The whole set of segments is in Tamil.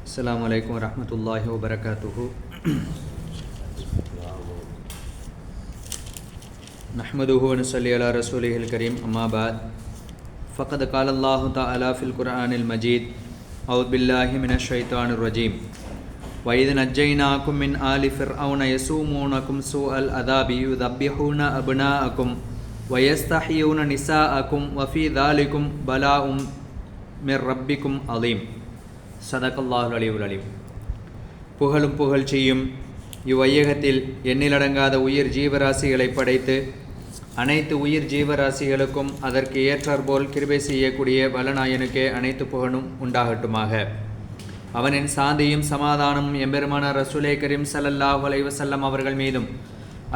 அஸ்ஸலாமு அலைக்கும் வரஹ்மத்துல்லாஹி வபரகாத்துஹு. நஹ்மதுஹு வ நுஸல்லி அலா ரசூலிஹில் கரீம். அம்மா பஅத். ஃபக்கத் கால அல்லாஹு தஆலா ஃபில் குர்ஆனில் மஜீத். அஊது பில்லாஹி மினஷ் ஷைத்தானிர் ரஜீம். வ இத் நஜ்ஜைனாக்கும் மின் ஆலி ஃபிர்அவுன யஸூமூனக்கும் ஸூஅல் அஸாபி யுதப்பிஹூன அப்னாஅக்கும் வ யஸ்தஹ்யூன நிஸாஅக்கும் வ ஃபீ ஸாலிகும் பலாஉம் மிர் ரப்பிக்கும் அலீம். சதகல்லாஹுல் அலியுல் அலீம். புகழும் புகழ்ச்சியும் இவ்வையகத்தில் எண்ணிலடங்காத உயிர் ஜீவராசிகளை படைத்து அனைத்து உயிர் ஜீவராசிகளுக்கும் அதற்கு ஏற்றாற்போல் கிருபை செய்யக்கூடிய வல்லநாயனுக்கே அனைத்து புகழும் உண்டாகட்டுமாக. அவனின் சாந்தியும் சமாதானமும் எம்பெருமானார் ரசூலே கரீம் ஸல்லல்லாஹு அலைஹி வஸல்லம் அவர்கள் மீதும்,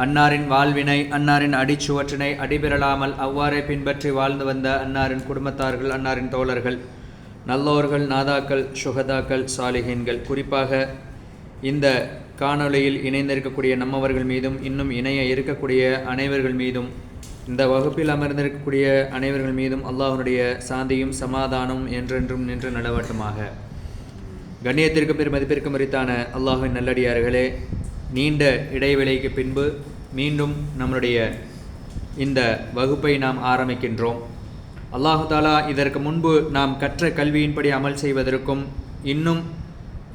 அன்னாரின் வாழ்வினை அன்னாரின் அடிச்சுவற்றினை அடிபெறலாமல் அவ்வாறே பின்பற்றி வாழ்ந்து வந்த அன்னாரின் குடும்பத்தார்கள், அன்னாரின் தோழர்கள், நல்லோர்கள், நாதாக்கள், சுஹதாக்கள், சாலிஹீன்கள், குறிப்பாக இந்த காணொளியில் இணைந்திருக்கக்கூடிய நம்மவர்கள் மீதும் இன்னும் இணைய இருக்கக்கூடிய அனைவர்கள் மீதும், இந்த வகுப்பில் அமர்ந்திருக்கக்கூடிய அனைவர்கள் மீதும் அல்லாஹ்வுடைய சாந்தியும் சமாதானமும் என்றென்றும் நின்று நடவட்டமாக. கண்ணியத்திற்கு பெருமதிப்பிற்கு மரித்தான அல்லாஹ்வின் நல்லடியார்களே, நீண்ட இடைவெளிக்கு பின்பு மீண்டும் நம்முடைய இந்த வகுப்பை நாம் ஆரம்பிக்கின்றோம். அல்லாஹு தாலா இதற்கு முன்பு நாம் கற்ற கல்வியின்படி அமல் செய்வதற்கும் இன்னும்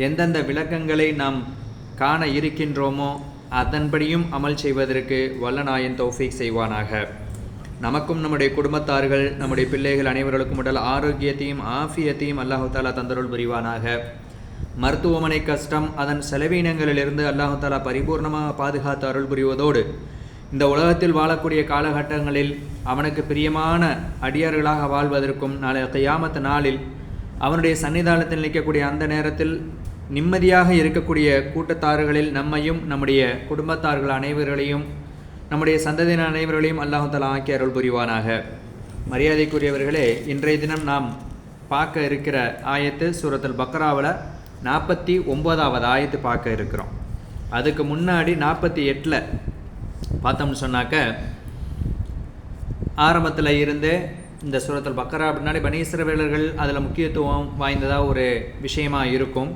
எந்தெந்த விளக்கங்களை நாம் காண இருக்கின்றோமோ அதன்படியும் அமல் செய்வதற்கு வல்லநாயன் தௌஃபீக் செய்வானாக. நமக்கும் நம்முடைய குடும்பத்தார்கள், நம்முடைய பிள்ளைகள் அனைவர்களுக்கும் உடல் ஆரோக்கியத்தையும் ஆஃபியத்தையும் அல்லாஹு தாலா தந்தருள் புரிவானாக. மருத்துவமனை கஷ்டம், அதன் செலவீனங்களிலிருந்து அல்லாஹு தாலா பரிபூர்ணமாக பாதுகாத்து அருள் புரிவதோடு, இந்த உலகத்தில் வாழக்கூடிய காலகட்டங்களில் அவனுக்கு பிரியமான அடியார்களாக வாழ்வதற்கும், நாளை கியாமத் நாளில் அவனுடைய சன்னிதானத்தில் நிற்கக்கூடிய அந்த நேரத்தில் நிம்மதியாக இருக்கக்கூடிய கூட்டத்தார்களில் நம்மையும் நம்முடைய குடும்பத்தார்கள் அனைவர்களையும் நம்முடைய சந்ததியினர் அனைவர்களையும் அல்லாஹு தஆலா ஆக்கி அருள் புரிவானாக. மரியாதைக்குரியவர்களே, இன்றைய தினம் நாம் பார்க்க இருக்கிற ஆயத்து சூரத்துல் பக்ராவில் 49வது ஆயத்து பார்க்க இருக்கிறோம். அதுக்கு முன்னாடி 48 பார்த்தோம்னு சொன்னாக்க, ஆரம்பத்தில் இருந்து இந்த சூரத்துல் பக்ரா பின்னாடி பனி இஸ்ரவேலர்கள் அதில் முக்கியத்துவம் வாய்ந்ததாக ஒரு விஷயமாக இருக்கும்.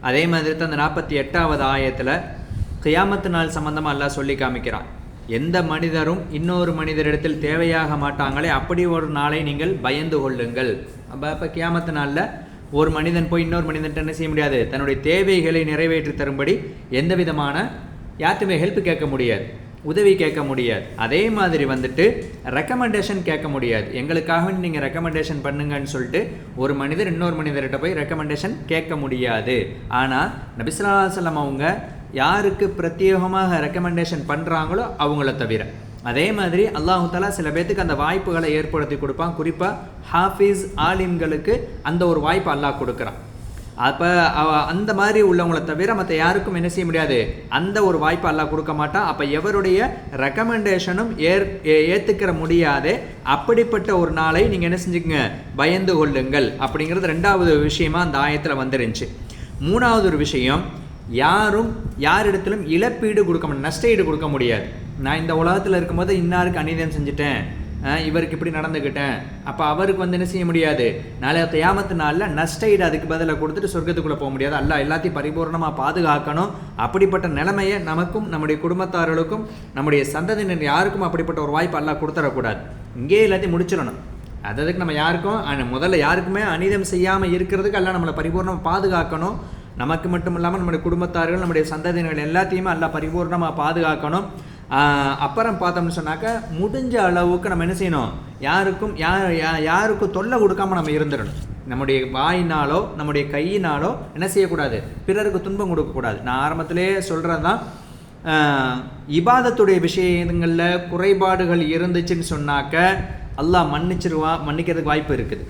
அதே மாதிரி தான் அந்த 48வது ஆயத்தில் கியாமத்து நாள் சம்பந்தமாக அல்லாஹ் சொல்லி காமிக்கிறான். எந்த மனிதரும் இன்னொரு மனிதரிடத்தில் தேவையாக மாட்டாங்களே, அப்படி ஒரு நாளை நீங்கள் பயந்து கொள்ளுங்கள். அப்போ கியாமத்து நாளில் ஒரு மனிதன் போய் இன்னொரு மனிதன்ட்ட என்ன செய்ய முடியாது, தன்னுடைய தேவைகளை நிறைவேற்றி தரும்படி எந்த விதமான யார்ட்டுமே ஹெல்ப் கேட்க முடியாது, உதவி கேட்க முடியாது. அதே மாதிரி ரெக்கமெண்டேஷன் கேட்க முடியாது. எங்களுக்காக நீங்கள் ரெக்கமெண்டேஷன் பண்ணுங்கன்னு சொல்லிட்டு ஒரு மனிதர் இன்னொரு மனிதர்கிட்ட போய் ரெக்கமெண்டேஷன் கேட்க முடியாது. ஆனால் நபி ஸல்லல்லாஹு அலைஹி வஸல்லம் அவங்க யாருக்கு பிரத்யேகமாக ரெக்கமெண்டேஷன் பண்ணுறாங்களோ அவங்கள தவிர, அதே மாதிரி அல்லாஹு தஆலா சில பேர்த்துக்கு அந்த வாய்ப்புகளை ஏற்படுத்தி கொடுப்பான். குறிப்பாக ஹாஃபிஸ் ஆலிம்களுக்கு அந்த ஒரு வாய்ப்பு அல்லாஹ் கொடுக்குறான். அப்போ அந்த மாதிரி உள்ளவங்களை தவிர மற்ற யாருக்கும் என்ன செய்ய முடியாது, அந்த ஒரு வாய்ப்பு அல்லாஹ் கொடுக்க மாட்டான். அப்போ எவருடைய ரெக்கமெண்டேஷனும் ஏற்றுக்கிற முடியாதே அப்படிப்பட்ட ஒரு நாளை நீங்கள் என்ன செஞ்சுக்கங்க, பயந்து கொள்ளுங்கள் அப்படிங்கிறது 2வது விஷயமா அந்த ஆயத்தில் வந்துருந்துச்சு. 3வது ஒரு விஷயம், யாரும் யாரிடத்திலும் இழப்பீடு கொடுக்க முடியாது, நஷ்டஈடு கொடுக்க முடியாது. நான் இந்த உலகத்தில் இருக்கும்போது இன்னாருக்கு அநீதம் செஞ்சுட்டேன், இவருக்கு இப்படி நடந்துக்கிட்டேன், அப்போ அவருக்கு என்ன செய்ய முடியாது, நாளைய கியாமத்து நாளில் நஷ்டஈடு அதுக்கு பதிலாக கொடுத்துட்டு சொர்க்கத்துக்குள்ளே போக முடியாது. அல்லாஹ் எல்லாத்தையும் பரிபூர்ணமாக பாதுகாக்கணும். அப்படிப்பட்ட நிலைமையை நமக்கும் நம்முடைய குடும்பத்தார்களுக்கும் நம்முடைய சந்ததியினர் யாருக்கும் அப்படிப்பட்ட ஒரு வாய்ப்பு அல்லாஹ் கொடுத்துடக்கூடாது. இங்கேயே எல்லாத்தையும் முடிச்சிடணும். அதுக்கு நம்ம யாருக்கும் முதல்ல யாருக்குமே அநீதம் செய்யாமல் இருக்கிறதுக்கு அல்லாஹ் நம்மளை பரிபூர்ணமாக பாதுகாக்கணும். நமக்கு மட்டும் இல்லாமல் நம்முடைய குடும்பத்தார்கள், நம்முடைய சந்ததியினர் எல்லாத்தையுமே அல்லாஹ் பரிபூர்ணமாக பாதுகாக்கணும். அப்புறம் பார்த்தோம்னு சொன்னாக்க, முடிஞ்ச அளவுக்கு நம்ம என்ன செய்யணும், யாருக்கும் தொல்லை கொடுக்காம நம்ம இருந்துடணும். நம்முடைய வாயினாலோ நம்முடைய கையினாலோ என்ன செய்யக்கூடாது, பிறருக்கு துன்பம் கொடுக்கக்கூடாது. நான் ஆரம்பத்திலே சொல்கிறது தான், இபாதத்துடைய விஷயங்களில் குறைபாடுகள் இருந்துச்சுன்னு சொன்னாக்க அல்லாஹ் மன்னிக்கிறதுக்கு வாய்ப்பு இருக்குது.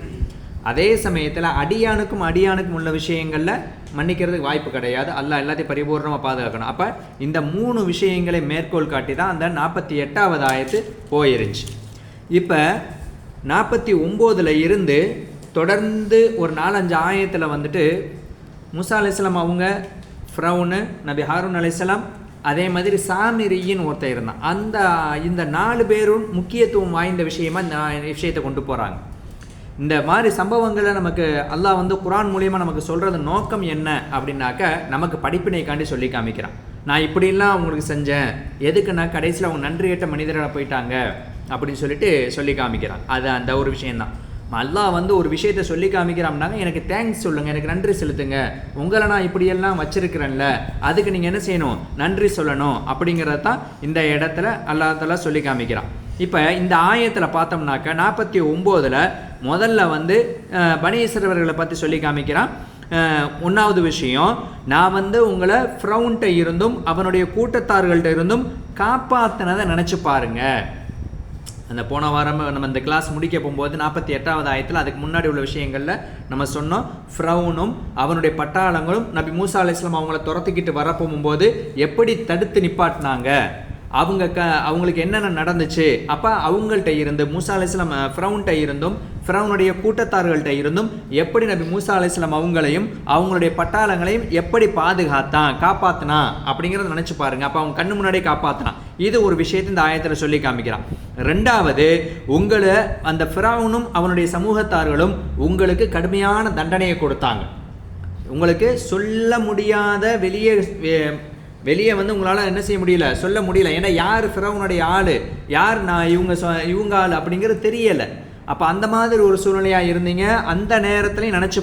அதே சமயத்தில் அடியானுக்கும் உள்ள விஷயங்களில் மன்னிக்கிறதுக்கு வாய்ப்பு கிடையாது. அல்லாஹ் எல்லாத்தையும் பரிபூர்ணமாக பாதுகாக்கணும். அப்போ இந்த 3 விஷயங்களை மேற்கோள் காட்டி தான் அந்த 48வது ஆயத்து போயிருந்துச்சு. இப்போ 49ல் இருந்து தொடர்ந்து ஒரு 4-5 ஆயத்தில் மூசா அலைஹிஸ்ஸலாம் அவங்க, ஃபிரௌனு, நபி ஹாரூன் அலைஹிஸ்ஸலாம், அதே மாதிரி சாமிரின்னு ஒருத்தர் இருந்தான். இந்த 4 பேரும் முக்கியத்துவம் வாய்ந்த விஷயமா இந்த விஷயத்தை கொண்டு போகிறாங்க. இந்த மாதிரி சம்பவங்களை நமக்கு அல்லாஹ் வந்து குர்ஆன் மூலியமாக நமக்கு சொல்கிறது நோக்கம் என்ன அப்படின்னாக்க நமக்கு படிப்பினைக்காண்டி சொல்லி காமிக்கிறான். நான் இப்படிலாம் அவங்களுக்கு செஞ்சேன், எதுக்குன்னா கடைசியில் அவங்க நன்றியற்ற மனிதராக போயிட்டாங்க அப்படின்னு சொல்லிட்டு சொல்லி காமிக்கிறான். அது அந்த ஒரு விஷயந்தான். அல்லாஹ் வந்து ஒரு விஷயத்த சொல்லி காமிக்கிறான்னாங்க, எனக்கு தேங்க்ஸ் சொல்லுங்கள், எனக்கு நன்றி செலுத்துங்க, உங்களை நான் இப்படியெல்லாம் வச்சிருக்கிறேன்ல, அதுக்கு நீங்கள் என்ன செய்யணும், நன்றி சொல்லணும் அப்படிங்கிறது தான் இந்த இடத்துல அல்லாஹ் தஆலா சொல்லி காமிக்கிறான். இப்போ இந்த ஆயத்தில் பார்த்தோம்னாக்க 49 முதல்ல வந்து பனி இஸ்ரவேலர்களை பற்றி சொல்லி காமிக்கிறான். 1வது விஷயம், நான் வந்து உங்களை ஃபிரௌன்ட்ட இருந்தும் அவனுடைய கூட்டத்தார்கள்ட்ட இருந்தும் காப்பாற்றினதை நினச்சி பாருங்க. அந்த போன வாரம் நம்ம இந்த கிளாஸ் முடிக்க போகும்போது 48வது ஆயத்தில் அதுக்கு முன்னாடி உள்ள விஷயங்களில் நம்ம சொன்னோம், ஃபிரௌனும் அவனுடைய பட்டாளங்களும் நபி மூசா அலைஹிஸ்ஸலாம் அவங்கள துரத்திக்கிட்டு வர போகும்போது எப்படி தடுத்து நிப்பாட்டினாங்க, அவங்களுக்கு என்னென்ன நடந்துச்சு. அப்போ அவங்கள்ட்ட இருந்து மூசா அலைஹிஸ்ஸலாம் ஃபிரௌன்ட்ட இருந்தும் ஃபிரௌனுடைய கூட்டத்தார்கள்ட்ட இருந்தும் எப்படி நபி மூசா அலைஹிஸ்ஸலாம் அவங்களையும் அவங்களுடைய பட்டாளங்களையும் எப்படி காப்பாற்றினா அப்படிங்கிறத நினச்சி பாருங்க. அப்போ அவங்க கண்ணு முன்னாடியே காப்பாற்றினான். இது ஒரு விஷயத்தை இந்த ஆயத்தில் சொல்லி காமிக்கிறான். 2வது, உங்களை அந்த ஃபிரௌனும் அவனுடைய சமூகத்தார்களும் உங்களுக்கு கடுமையான தண்டனையை கொடுத்தாங்க. உங்களுக்கு சொல்ல முடியாத வெளியே வந்து உங்களால் என்ன செய்ய முடியல, சொல்ல முடியல. ஏன்னா யார் ஃபிரௌனுடைய ஆள், யார் நான் இவங்க ஆள் அப்படிங்கிறது தெரியலை. அப்போ அந்த மாதிரி ஒரு சூழ்நிலையாக இருந்தீங்க. அந்த நேரத்துலையும் நினச்சி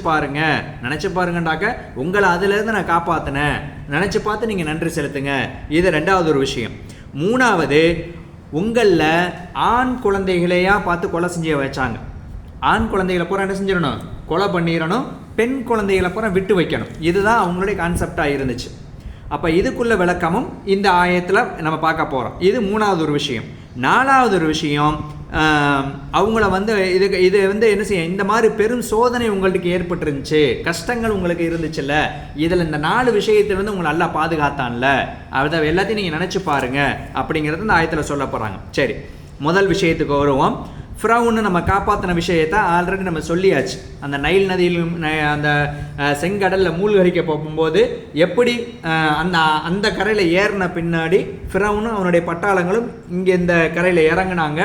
பாருங்கண்டாக்க உங்களை அதிலேருந்து நான் காப்பாற்றினேன், நினச்சி பார்த்து நீங்கள் நன்றி செலுத்துங்க. இது 2வது ஒரு விஷயம். 3வது, உங்களில் ஆண் குழந்தைகளையா பார்த்து கொலை செஞ்சு வச்சாங்க. ஆண் குழந்தைகளை பூரா என்ன செஞ்சிடணும், கொலை பண்ணிடணும். பெண் குழந்தைகளை பூரா விட்டு வைக்கணும். இதுதான் அவங்களுடைய கான்செப்டாக இருந்துச்சு. அப்போ இதுக்குள்ள விளக்கமும் இந்த ஆயத்தில் நம்ம பார்க்க போகிறோம். இது 3வது ஒரு விஷயம். 4வது ஒரு விஷயம், அவங்கள வந்து இது வந்து என்ன செய்ய, இந்த மாதிரி பெரும் சோதனை உங்களுக்கு ஏற்பட்டுருந்துச்சு, கஷ்டங்கள் உங்களுக்கு இருந்துச்சுல்ல, இதில் இந்த 4 விஷயத்திலிருந்து உங்களை நல்லா பாதுகாத்தான்ல, அதை எல்லாத்தையும் நீங்கள் நினச்சி பாருங்க அப்படிங்கிறது இந்த ஆயத்தில் சொல்ல போகிறாங்க. சரி, முதல் விஷயத்துக்கு வருவோம். ஃபிரௌனை நம்ம காப்பாற்றின விஷயத்தை ஆல்ரெடி நம்ம சொல்லியாச்சு. அந்த நைல் நதியிலும் அந்த செங்கடலில் மூழ்கடிக்க போகும்போது எப்படி அந்த கரையில் ஏறின பின்னாடி ஃபிரௌனும் அவனுடைய பட்டாளங்களும் இங்கே இந்த கரையில் இறங்குனாங்க.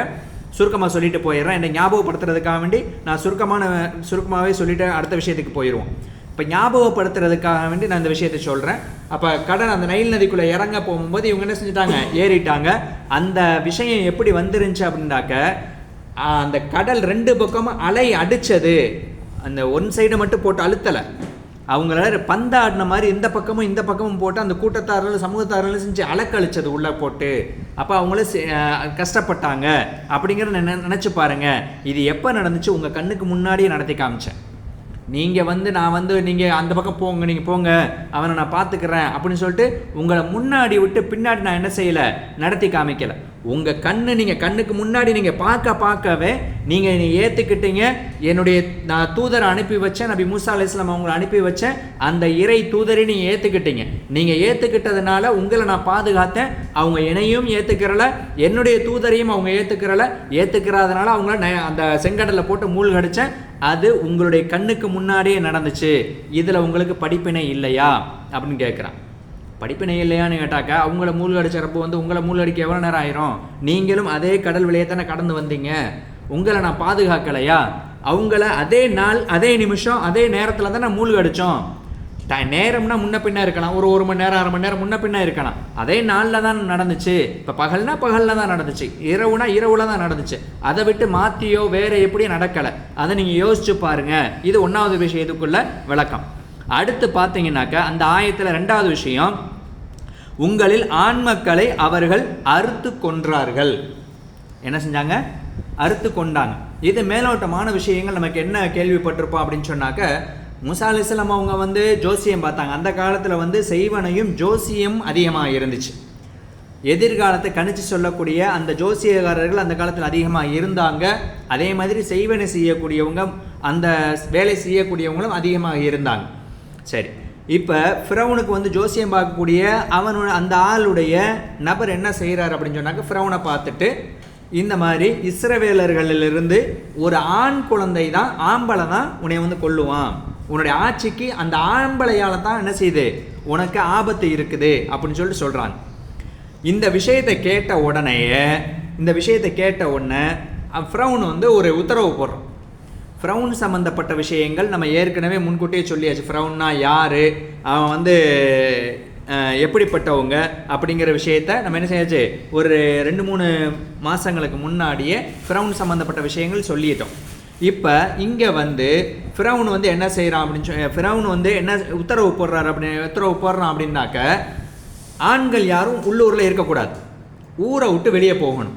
சுருக்கமாக சொல்லிட்டு போயிடுறேன். என்னை ஞாபகப்படுத்துறதுக்காக வேண்டி நான் சுருக்கமாகவே சொல்லிட்டு அடுத்த விஷயத்துக்கு போயிடுவோம். இப்போ ஞாபகப்படுத்துறதுக்காக வேண்டி நான் இந்த விஷயத்தை சொல்கிறேன். அப்போ கடல் அந்த நைல் நதிக்குள்ளே இறங்க போகும்போது இவங்க என்ன செஞ்சுட்டாங்க, ஏறிட்டாங்க. அந்த விஷயம் எப்படி வந்துருந்துச்சு அப்படின்னாக்க, அந்த கடல் 2 பக்கமும் அலை அடித்தது. அந்த ஒன் சைடை மட்டும் போட்டு அழுத்தலை, அவங்கள பந்தாடின மாதிரி இந்த பக்கமும் போட்டு அந்த கூட்டத்தார்கள் சமூகத்தார்கள் செஞ்சு அலக்கழிச்சது உள்ளே போட்டு. அப்போ அவங்களும் கஷ்டப்பட்டாங்க அப்படிங்கிறத நினச்சி பாருங்கள். இது எப்போ நடந்துச்சு, உங்கள் கண்ணுக்கு முன்னாடியே நடத்தி காமிச்சேன். நீங்கள் அந்த பக்கம் போங்க, நீங்கள் போங்க, அவனை நான் பார்த்துக்கிறேன் அப்படின்னு சொல்லிட்டு உங்களை முன்னாடி விட்டு பின்னாடி நான் என்ன செய்யலை, நடத்தி காமிக்கலை. உங்கள் கண்ணுக்கு முன்னாடி நீங்கள் பார்க்கவே நீங்கள் ஏற்றுக்கிட்டீங்க. நான் தூதரை அனுப்பி வச்சேன், நபி மூசா அலைஹிஸ்ஸலாம் அவங்களை அனுப்பி வச்சேன். அந்த இறை தூதரை நீங்கள் ஏற்றுக்கிட்டீங்க. நீங்கள் ஏற்றுக்கிட்டதுனால உங்களை நான் பாதுகாத்தேன். அவங்க என்னையும் ஏற்றுக்கிறல, என்னுடைய தூதரையும் அவங்க ஏற்றுக்கிறதுனால அவங்கள அந்த செங்கடலில் போட்டு மூழ்கடிச்சேன். அது உங்களுடைய கண்ணுக்கு முன்னாடியே நடந்துச்சு. இதில் உங்களுக்கு படிப்பினை இல்லையா அப்படின்னு கேட்குறான். படிப்பினை இல்லையான்னு கேட்டாக்கா, அவங்கள மூழ்கடிச்சறப்போ உங்களை மூழ்கடிக்க எவ்வளோ நேரம் ஆயிரும்? நீங்களும் அதே கடல் வழியே தானே கடந்து வந்தீங்க. உங்களை நான் பாதுகாக்கலையா? அவங்கள அதே நாள், அதே நிமிஷம், அதே நேரத்தில் தான் நான் மூழ்கடித்தோம். நேரம்னா முன்ன பின்ன இருக்கலாம், ஒரு மணி நேரம் 1/2 மணி நேரம் முன்ன பின்ன இருக்கலாம். அதே நாளில் தான் நடந்துச்சு. இப்போ பகலில் தான் நடந்துச்சு, இரவுல தான் நடந்துச்சு. அதை விட்டு மாற்றியோ வேற எப்படியும் நடக்கலை. அதை நீங்கள் யோசிச்சு பாருங்க. இது 1வது விஷயத்துக்குள்ள விளக்கம். அடுத்து பார்த்தீங்கன்னாக்கா, அந்த ஆயத்தில் 2வது விஷயம், உங்களில் ஆண் மக்களை அவர்கள் அறுத்து கொன்றார்கள். என்ன செஞ்சாங்க? அறுத்து கொண்டாங்க. இது மேலோட்டமான விஷயங்கள். நமக்கு என்ன கேள்விப்பட்டிருப்போம் அப்படின்னு சொன்னாக்க, மூசா அலைஹிஸ்ஸலாம் அவங்க ஜோசியம் பார்த்தாங்க. அந்த காலத்தில் செய்வனையும் ஜோசியம் அதிகமாக இருந்துச்சு. எதிர்காலத்தை கணிச்சு சொல்லக்கூடிய அந்த ஜோசியக்காரர்கள் அந்த காலத்தில் அதிகமாக இருந்தாங்க. அதே மாதிரி செய்வனை செய்யக்கூடியவங்க, அந்த வேலை செய்யக்கூடியவங்களும் அதிகமாக இருந்தாங்க. சரி, இப்போ ஃபிரௌனுக்கு ஜோசியம் பார்க்கக்கூடிய அந்த ஆளுடைய நபர் என்ன செய்கிறார் அப்படின்னு சொன்னாக்க, ஃபிரௌனை பார்த்துட்டு இந்த மாதிரி இஸ்ரவேலர்களிலிருந்து ஒரு ஆண் குழந்தை தான், ஆம்பளை தான் உன்னை கொல்லுவான், உன்னுடைய ஆட்சிக்கு அந்த ஆம்பளையால் தான் என்ன செய்யுது, உனக்கு ஆபத்து இருக்குது அப்படின்னு சொல்லிட்டு சொல்கிறாங்க. இந்த விஷயத்தை கேட்ட உடனே ஃபிரௌன் ஒரு உத்தரவு போடுறான். ஃபிரௌன் சம்மந்தப்பட்ட விஷயங்கள் நம்ம ஏற்கனவே முன்கூட்டியே சொல்லியாச்சு. ஃபிரௌன்னா யார், அவன் வந்து எப்படிப்பட்டவங்க அப்படிங்கிற விஷயத்த நம்ம என்ன செய்யாச்சு, ஒரு 2-3 மாதங்களுக்கு முன்னாடியே ஃபிரௌன் சம்மந்தப்பட்ட விஷயங்கள் சொல்லிட்டோம். இப்போ இங்கே வந்து ஃபிரௌன் வந்து என்ன செய்கிறான் அப்படின்னு ஃபிரௌன் வந்து என்ன உத்தரவு போடுறான் அப்படின்னாக்க, ஆண்கள் யாரும் உள்ளூரில் இருக்கக்கூடாது, ஊரை விட்டு வெளியே போகணும்.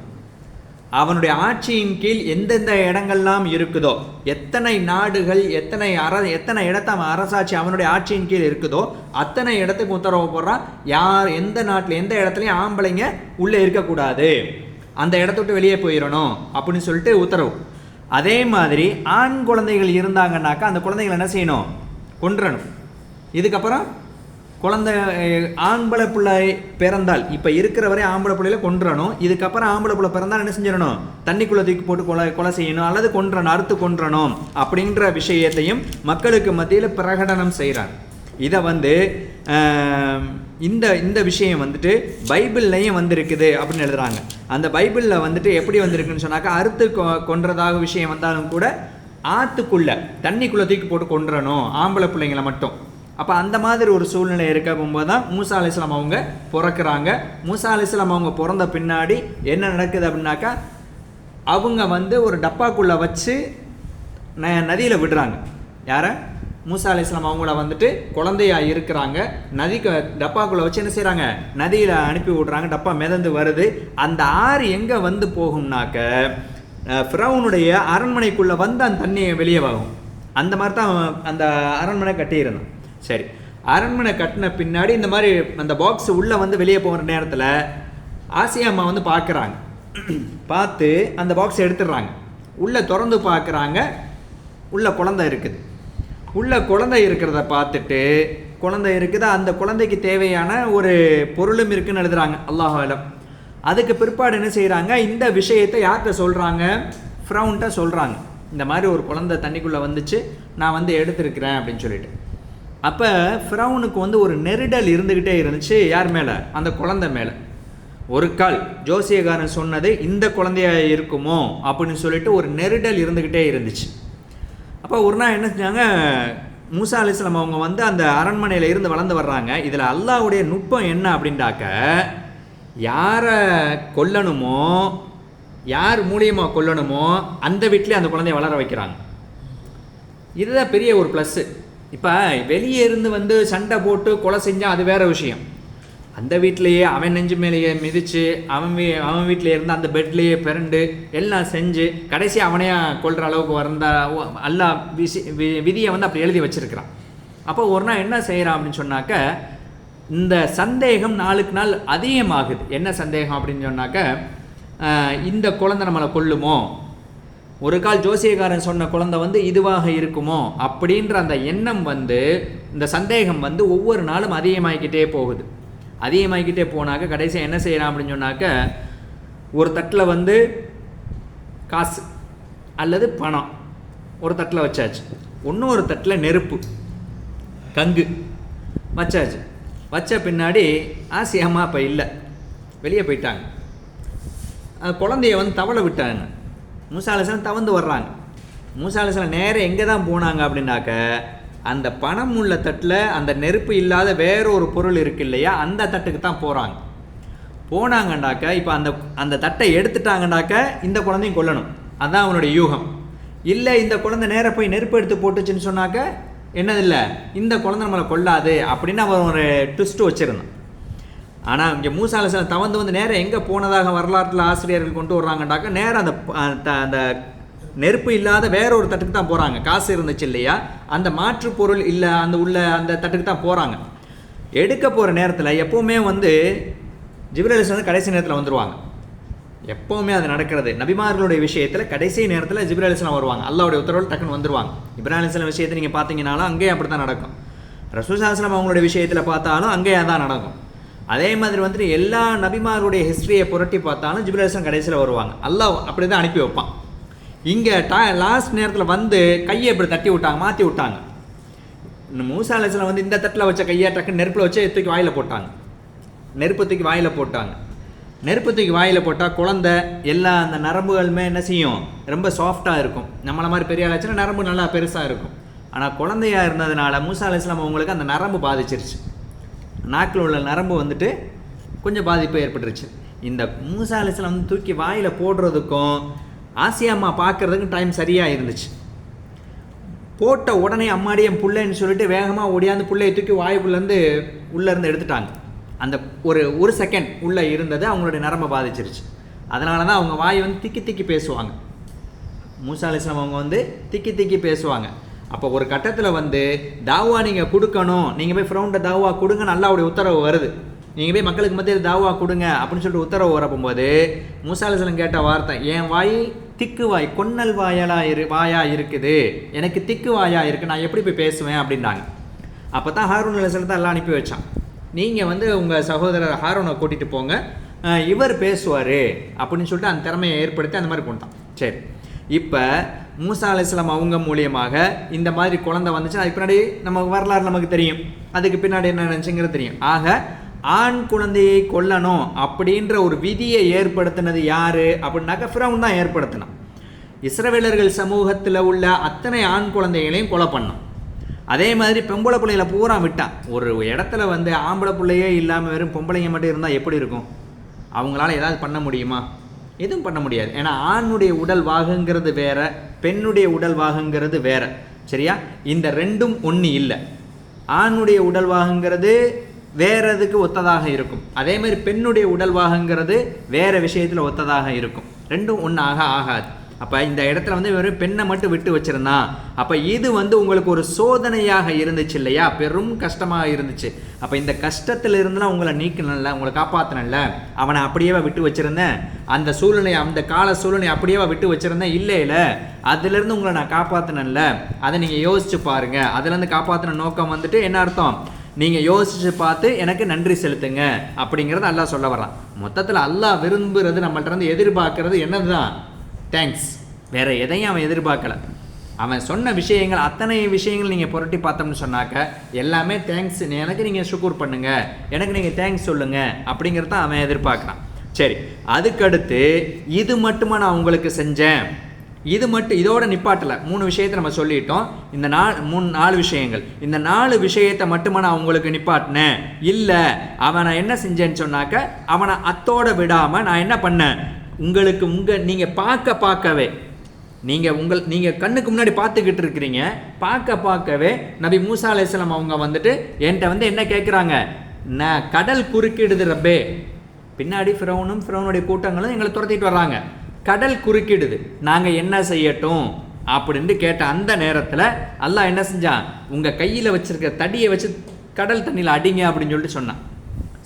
அவனுடைய ஆட்சியின் கீழ் எந்தெந்த இடங்கள்லாம் இருக்குதோ, எத்தனை நாடுகள் எத்தனை இடத்த அவன் அரசாட்சி அவனுடைய ஆட்சியின் கீழ் இருக்குதோ அத்தனை இடத்துக்கு உத்தரவு போடுறான். யார் எந்த நாட்டில் எந்த இடத்துலையும் ஆம்பளைங்க உள்ளே இருக்கக்கூடாது, அந்த இடத்த விட்டு வெளியே போயிடணும் அப்படின்னு சொல்லிட்டு உத்தரவு. அதே மாதிரி ஆண் குழந்தைகள் இருந்தாங்கன்னாக்கா அந்த குழந்தைகள் என்ன செய்யணும், கொன்றணும். இதுக்கப்புறம் குழந்தை ஆம்பளை பிள்ளை பிறந்தால், இப்போ இருக்கிற வரை ஆம்பளை பிள்ளையில கொன்றணும். இதுக்கப்புறம் ஆம்பளை பிள்ளை பிறந்தால் என்ன செஞ்சிடணும், தண்ணிக்குள்ளே தூக்கி போட்டு கொலை செய்யணும் அல்லது அறுத்து கொன்றணும் அப்படின்ற விஷயத்தையும் மக்களுக்கு மத்தியில் பிரகடனம் செய்கிறாங்க. இதை வந்து இந்த விஷயம் வந்துட்டு பைபிள்லையும் வந்திருக்குது அப்படின்னு எழுதுறாங்க. அந்த பைபிளில் வந்துட்டு எப்படி வந்திருக்குன்னு சொன்னாக்கா, அறுத்து கொன்றதாக விஷயம் வந்தாலும் கூட ஆற்றுக்குள்ளே தண்ணிக்குள்ளே தூக்கி போட்டு கொன்றணும் ஆம்பளை பிள்ளைங்களை மட்டும். அப்போ அந்த மாதிரி ஒரு சூழ்நிலை இருக்க போகும்போது தான் மூசா அலைஹிஸ்ஸலாம் அவங்க பிறக்கிறாங்க. மூசா அலைஹிஸ்ஸலாம் அவங்க பிறந்த பின்னாடி என்ன நடக்குது அப்படின்னாக்கா, அவங்க வந்து ஒரு டப்பாக்குள்ளே வச்சு நதியில் விடுறாங்க. யாரை? மூசா அலைஹிஸ்ஸலாம் அவங்கள வந்துட்டு குழந்தையாக இருக்கிறாங்க, டப்பாக்குள்ளே வச்சு என்ன செய்கிறாங்க, நதியில் அனுப்பி விடுறாங்க. டப்பா மிதந்து வருது. அந்த ஆறு எங்கே வந்து போகும்னாக்க, ஃபிரௌனுடைய அரண்மனைக்குள்ளே வந்து அந்த தண்ணியை வெளியே ஆகும். அந்த மாதிரி தான் அந்த அரண்மனை கட்டியிருந்தான். சரி, அரண்மனை கட்டின பின்னாடி இந்த மாதிரி அந்த பாக்ஸ் உள்ளே வந்து வெளியே போகிற நேரத்தில் ஆசியா அம்மா வந்து பார்க்குறாங்க. பார்த்து அந்த பாக்ஸ் எடுத்துடுறாங்க. உள்ளே திறந்து பார்க்குறாங்க, உள்ள குழந்தை இருக்குது. உள்ள குழந்தை இருக்கிறத பார்த்துட்டு, குழந்தை இருக்குது, அந்த குழந்தைக்கு தேவையான ஒரு பொருளும் இருக்குன்னு எழுதுறாங்க. அல்லாஹ் அலம். அதுக்கு பிற்பாடு என்ன செய்கிறாங்க, இந்த விஷயத்தை யார்கிட்ட சொல்கிறாங்க, ஃபிரௌன்ட்ட சொல்கிறாங்க. இந்த மாதிரி ஒரு குழந்தை தண்ணிக்குள்ளே வந்துச்சு, நான் வந்து எடுத்துருக்கிறேன் அப்படின்னு சொல்லிட்டு. அப்போ ஃபிரௌனுக்கு வந்து ஒரு நெருடல் இருந்துக்கிட்டே இருந்துச்சு. யார் மேலே? அந்த குழந்தை மேலே. ஒரு கால் ஜோசியக்காரன் சொன்னது இந்த குழந்தையா இருக்குமோ அப்படின்னு சொல்லிட்டு ஒரு நெருடல் இருந்துக்கிட்டே இருந்துச்சு. அப்போ ஒரு நாள் என்ன செஞ்சாங்க, மூசா அலைஹிஸ்ஸலாம் அவங்க வந்து அந்த அரண்மனையில் இருந்து வளர்ந்து வர்றாங்க. இதில் அல்லாஹ்வுடைய நுட்பம் என்ன அப்படின்டாக்க, யாரை கொல்லணுமோ, யார் மூலியமாக கொல்லணுமோ அந்த வீட்டிலே அந்த குழந்தைய வளர வைக்கிறாங்க. இதுதான் பெரிய ஒரு ப்ளஸ்ஸு. இப்போ வெளியே இருந்து வந்து சண்டை போட்டு கொலை செஞ்சால் அது வேறு விஷயம். அந்த வீட்டிலையே அவன் நெஞ்சு மேலேயே மிதித்து அவன் வீட்டிலே இருந்து அந்த பெட்லேயே பிறண்டு எல்லாம் செஞ்சு கடைசி அவனையா கொள்கிற அளவுக்கு அல்லாஹ் விதியை வந்து அப்படி எழுதி வச்சிருக்கிறான். அப்போ ஒரு நாள் என்ன செய்கிறான் அப்படின்னு சொன்னாக்க, இந்த சந்தேகம் நாளுக்கு நாள் அதிகமாகுது. என்ன சந்தேகம் அப்படின்னு சொன்னாக்க, இந்த குழந்தை நம்மளை கொல்லுமோ, ஒரு கால் ஜோசியக்காரன் சொன்ன குழந்தை வந்து இதுவாக இருக்குமோ அப்படின்ற அந்த எண்ணம் வந்து, இந்த சந்தேகம் வந்து ஒவ்வொரு நாளும் அதிகமாகிக்கிட்டே போகுது. அதிகமாகிக்கிட்டே போனாக்க கடைசியாக என்ன செய்யலாம் அப்படின்னு சொன்னாக்க, ஒரு தட்டில் வந்து காசு அல்லது பணம் ஒரு தட்டில் வச்சாச்சு, இன்னொரு தட்டில் நெருப்பு கங்கு வச்சாச்சு. வச்ச பின்னாடி ஆசியாமா இப்போ இல்லை, வெளியே போயிட்டாங்க. குழந்தைய வந்து தவளை விட்டாங்க. மூசா அலைஹிஸ்ஸலாம் தவந்து வர்றாங்க. மூசா அலைஹிஸ்ஸலாம் நேரம் எங்கே தான் போனாங்க அப்படின்னாக்க, அந்த பணம் உள்ள தட்டில் அந்த நெருப்பு இல்லாத வேற ஒரு பொருள் இருக்கு இல்லையா, அந்த தட்டுக்கு தான் போகிறாங்க. போனாங்கண்டாக்க இப்போ அந்த தட்டை எடுத்துட்டாங்கண்டாக்க இந்த குழந்தையும் கொல்லணும், அதுதான் அவனுடைய யூகம். இல்லை இந்த குழந்தை நேராக போய் நெருப்பு எடுத்து போட்டுச்சுன்னு சொன்னாக்க என்னதில்லை, இந்த குழந்தை நம்மளை கொல்லாது அப்படின்னு அவன் ஒரு ட்விஸ்ட்டு வச்சுருந்தான். ஆனால் இங்கே மூசா அலைஹிஸ்ஸலாம் தவந்து வந்து நேரம் எங்கே போனதாக வரலாற்றில் ஆசிரியர்கள் கொண்டு வர்றாங்கண்டாக்க, நேரம் அந்த நெருப்பு இல்லாத வேற ஒரு தட்டுக்கு தான் போகிறாங்க. காசு இருந்துச்சு இல்லையா, அந்த மாற்று பொருள் இல்லை அந்த தட்டுக்கு தான் போகிறாங்க. எடுக்க போகிற நேரத்தில் எப்போவுமே வந்து ஜிப்ரீல் அலைஹிஸ்ஸலாம் கடைசி நேரத்தில் வந்துடுவாங்க. எப்போவுமே அது நடக்கிறது. நபிமார்களுடைய விஷயத்தில் கடைசி நேரத்தில் ஜிப்ரீல் அலைஹிஸ்ஸலாம் வருவாங்க. அல்லாஹ்வுடைய உத்தரவில் டக்குன்னு வந்துடுவாங்க. இப்ராஹிம் அலைஹிஸ்ஸலாம் விஷயத்தை நீங்கள் பார்த்தீங்கன்னாலும் அங்கேயே அப்படி தான் நடக்கும். ரசூல் ஸல்லல்லாஹு அலைஹி வஸல்லம் அவங்களுடைய விஷயத்தில் பார்த்தாலும் அங்கேயே தான் நடக்கும். அதே மாதிரி வந்துட்டு எல்லா நபிமாருடைய ஹிஸ்ட்ரியை புரட்டி பார்த்தாலும் ஜிப்ரீல் அலைஹிஸ்ஸலாம் கடைசியில் வருவாங்க. அல்லாஹ் அப்படி தான் அனுப்பி வைப்பான். இங்கே லாஸ்ட் நேரத்தில் வந்து கையை இப்படி தட்டி விட்டாங்க, மாற்றி விட்டாங்க. மூசா அலைஹிஸ்ஸலாம் வந்து இந்த தட்டில் வச்ச கையை டக்குன்னு நெருப்பில் வச்சு தூக்கி வாயில் போட்டாங்க. நெருப்பு தூக்கி வாயில் போட்டாங்க. நெருப்பு தூக்கி வாயில் போட்டால் குழந்தை எல்லா அந்த நரம்புகளுமே என்ன செய்யும், ரொம்ப சாஃப்டாக இருக்கும். நம்மளை மாதிரி பெரிய ஆளாச்சுன்னா நரம்பு நல்லா பெருசாக இருக்கும். ஆனால் குழந்தையாக இருந்ததுனால மூசா அலைஹிஸ்ஸலாம் அவங்களுக்கு அந்த நரம்பு பாதிச்சிருச்சு. நாக்கில் உள்ள நரம்பு வந்துட்டு கொஞ்சம் பாதிப்பு ஏற்பட்டுருச்சு. இந்த மூசா அலைஹிஸ்ஸலாம் வந்து தூக்கி வாயில் போடுறதுக்கும் ஆசியா அம்மா பார்க்குறதுக்கும் டைம் சரியாக இருந்துச்சு. போட்ட உடனே அம்மாடி என் பிள்ளைன்னு சொல்லிட்டு வேகமாக ஓடியாந்து பிள்ளையை தூக்கி வாய்க்குள்ளேருந்து உள்ளேருந்து எடுத்துட்டாங்க. அந்த ஒரு செகண்ட் உள்ளே இருந்தது அவங்களுடைய நரம்பை பாதிச்சிருச்சு. அதனால தான் அவங்க வாய் வந்து திக்கி திக்கி பேசுவாங்க. மூசா அலைஹிஸ்ஸலாம் அவங்க வந்து திக்கி திக்கி பேசுவாங்க. அப்போ ஒரு கட்டத்தில் வந்து தாவா நீங்கள் கொடுக்கணும், நீங்கள் போய் ஃப்ரௌண்ட தாவா கொடுங்கன்னு அல்லாஹ்வுடைய உத்தரவு வருது. நீங்கள் போய் மக்களுக்கு மத்தியில் தாவா கொடுங்க அப்படின்னு சொல்லிட்டு உத்தரவு வரப்போகும்போது மூசா அலைஹிஸ்ஸலாம் கேட்ட வார்த்தை, என் வாய் திக்கு வாய், கொன்னல் வாயா இருக்குது, எனக்கு திக்கு வாயா இருக்குது, நான் எப்படி போய் பேசுவேன் அப்படின்னாங்க. அப்போ தான் ஹாரூன் அலைஹிஸ்ஸலாம் எல்லாம் அனுப்பி வச்சான். நீங்கள் வந்து உங்கள் சகோதரர் ஹாரூனை கூட்டிகிட்டு போங்க, இவர் பேசுவார் அப்படின்னு சொல்லிட்டு அந்த திறமையை ஏற்படுத்தி அந்த மாதிரி கொண்டான். சரி, இப்போ மூசா அலைஹிஸ்ஸலாம் அவங்க மூலியமாக இந்த மாதிரி குழந்தை வந்துச்சு. அதுக்கு பின்னாடி நமக்கு வரலாறு நமக்கு தெரியும், அதுக்கு பின்னாடி என்ன நினச்சிங்கிறது தெரியும். ஆக ஆண் குழந்தையை கொல்லணும் அப்படின்ற ஒரு விதியை ஏற்படுத்தினது யார் அப்படின்னாக்கா ஃபிரௌன் தான் ஏற்படுத்தினான். இஸ்ரவேலர்கள் சமூகத்தில் உள்ள அத்தனை ஆண் குழந்தைகளையும் கொலை பண்ணான். அதே மாதிரி பொம்பளை பிள்ளைகளை பூரா விட்டான். ஒரு இடத்துல வந்து ஆம்பளை பிள்ளையே இல்லாமல் வெறும் பொம்பளைங்க மட்டும் இருந்தால் எப்படி இருக்கும்? அவங்களால ஏதாவது பண்ண முடியுமா? எதுவும் பண்ண முடியாது. ஏன்னா ஆணுடைய உடல் வாகுங்கிறது வேற, பெண்ணுடைய உடல் வாகுங்கிறது வேற. சரியா? இந்த ரெண்டும் ஒன்று இல்லை. ஆணுடைய உடல் வாகுங்கிறது வேறதுக்கு ஒத்ததாக இருக்கும், அதே மாதிரி பெண்ணுடைய உடல் வாகுங்கிறது வேற விஷயத்தில் ஒத்ததாக இருக்கும். ரெண்டும் ஒன்றாக ஆகாது. அப்போ இந்த இடத்துல வந்து வெறும் பெண்ணை மட்டும் விட்டு வச்சிருந்தான். அப்போ இது வந்து உங்களுக்கு ஒரு சோதனையாக இருந்துச்சு இல்லையா, பெரும் கஷ்டமாக இருந்துச்சு. அப்போ இந்த கஷ்டத்தில் இருந்துலாம் உங்களை நீக்கினல, உங்களை காப்பாற்றினல, அவனை அப்படியே விட்டு வச்சிருந்தேன், அந்த சூழ்நிலை அந்த கால சூழ்நிலை அப்படியே விட்டு வச்சிருந்தேன் இல்லை, அதுலேருந்து உங்களை நான் காப்பாற்றினல, அதை நீங்கள் யோசிச்சு பாருங்க. அதுலேருந்து காப்பாற்றின நோக்கம் வந்துட்டு என்ன அர்த்தம்? நீங்கள் யோசிச்சு பார்த்து எனக்கு நன்றி செலுத்துங்க அப்படிங்கிறத அல்லாஹ் சொல்ல வர்றான். மொத்தத்தில் அல்லாஹ் விரும்புகிறது, நம்மள்ட்ட இருந்து எதிர்பார்க்கறது என்னது தான்? தேங்க்ஸ். வேறு எதையும் அவன் எதிர்பார்க்கல. அவன் சொன்ன விஷயங்கள் அத்தனை விஷயங்கள் நீங்கள் புரட்டி பார்த்தோம்னு சொன்னாக்க எல்லாமே தேங்க்ஸ், எனக்கு நீங்கள் ஷுக்கூர் பண்ணுங்க, எனக்கு நீங்கள் தேங்க்ஸ் சொல்லுங்க அப்படிங்கிறத அவன் எதிர்பார்க்குறான். சரி, அதுக்கடுத்து இது மட்டுமா நான் உங்களுக்கு செஞ்சேன், இது மட்டும் இதோட நிப்பாட்டலை. 3 விஷயத்தை நம்ம சொல்லிட்டோம். இந்த 4 விஷயங்கள், இந்த 4 விஷயத்தை மட்டுமா நான் உங்களுக்கு நிப்பாட்டினேன்? இல்லை, அவனை என்ன செஞ்சேன்னு சொன்னாக்க அவனை அத்தோட விடாமல் நான் என்ன பண்ணேன், உங்களுக்கு நீங்கள் பார்க்கவே நீங்கள் கண்ணுக்கு முன்னாடி பார்த்துக்கிட்டு இருக்கிறீங்க, பார்க்கவே நபி மூசா அலைஹிஸ்ஸலாம் அவங்க வந்துட்டு என்கிட்ட வந்து என்ன கேட்குறாங்க, நான் கடல் குறுக்கிடுது ரப்பே. பின்னாடி ஃபிரௌனுடைய கூட்டங்களும் எங்களை துரத்திட்டு வர்றாங்க. கடல் குறுக்கிடுது, நாங்கள் என்ன செய்யட்டும் அப்படின்ட்டு கேட்ட அந்த நேரத்தில் அல்லாஹ் என்ன செஞ்சான், உங்கள் கையில் வச்சுருக்க தடியை வச்சு கடல் தண்ணியில் அடிங்க அப்படின்னு சொல்லிட்டு சொன்னான்.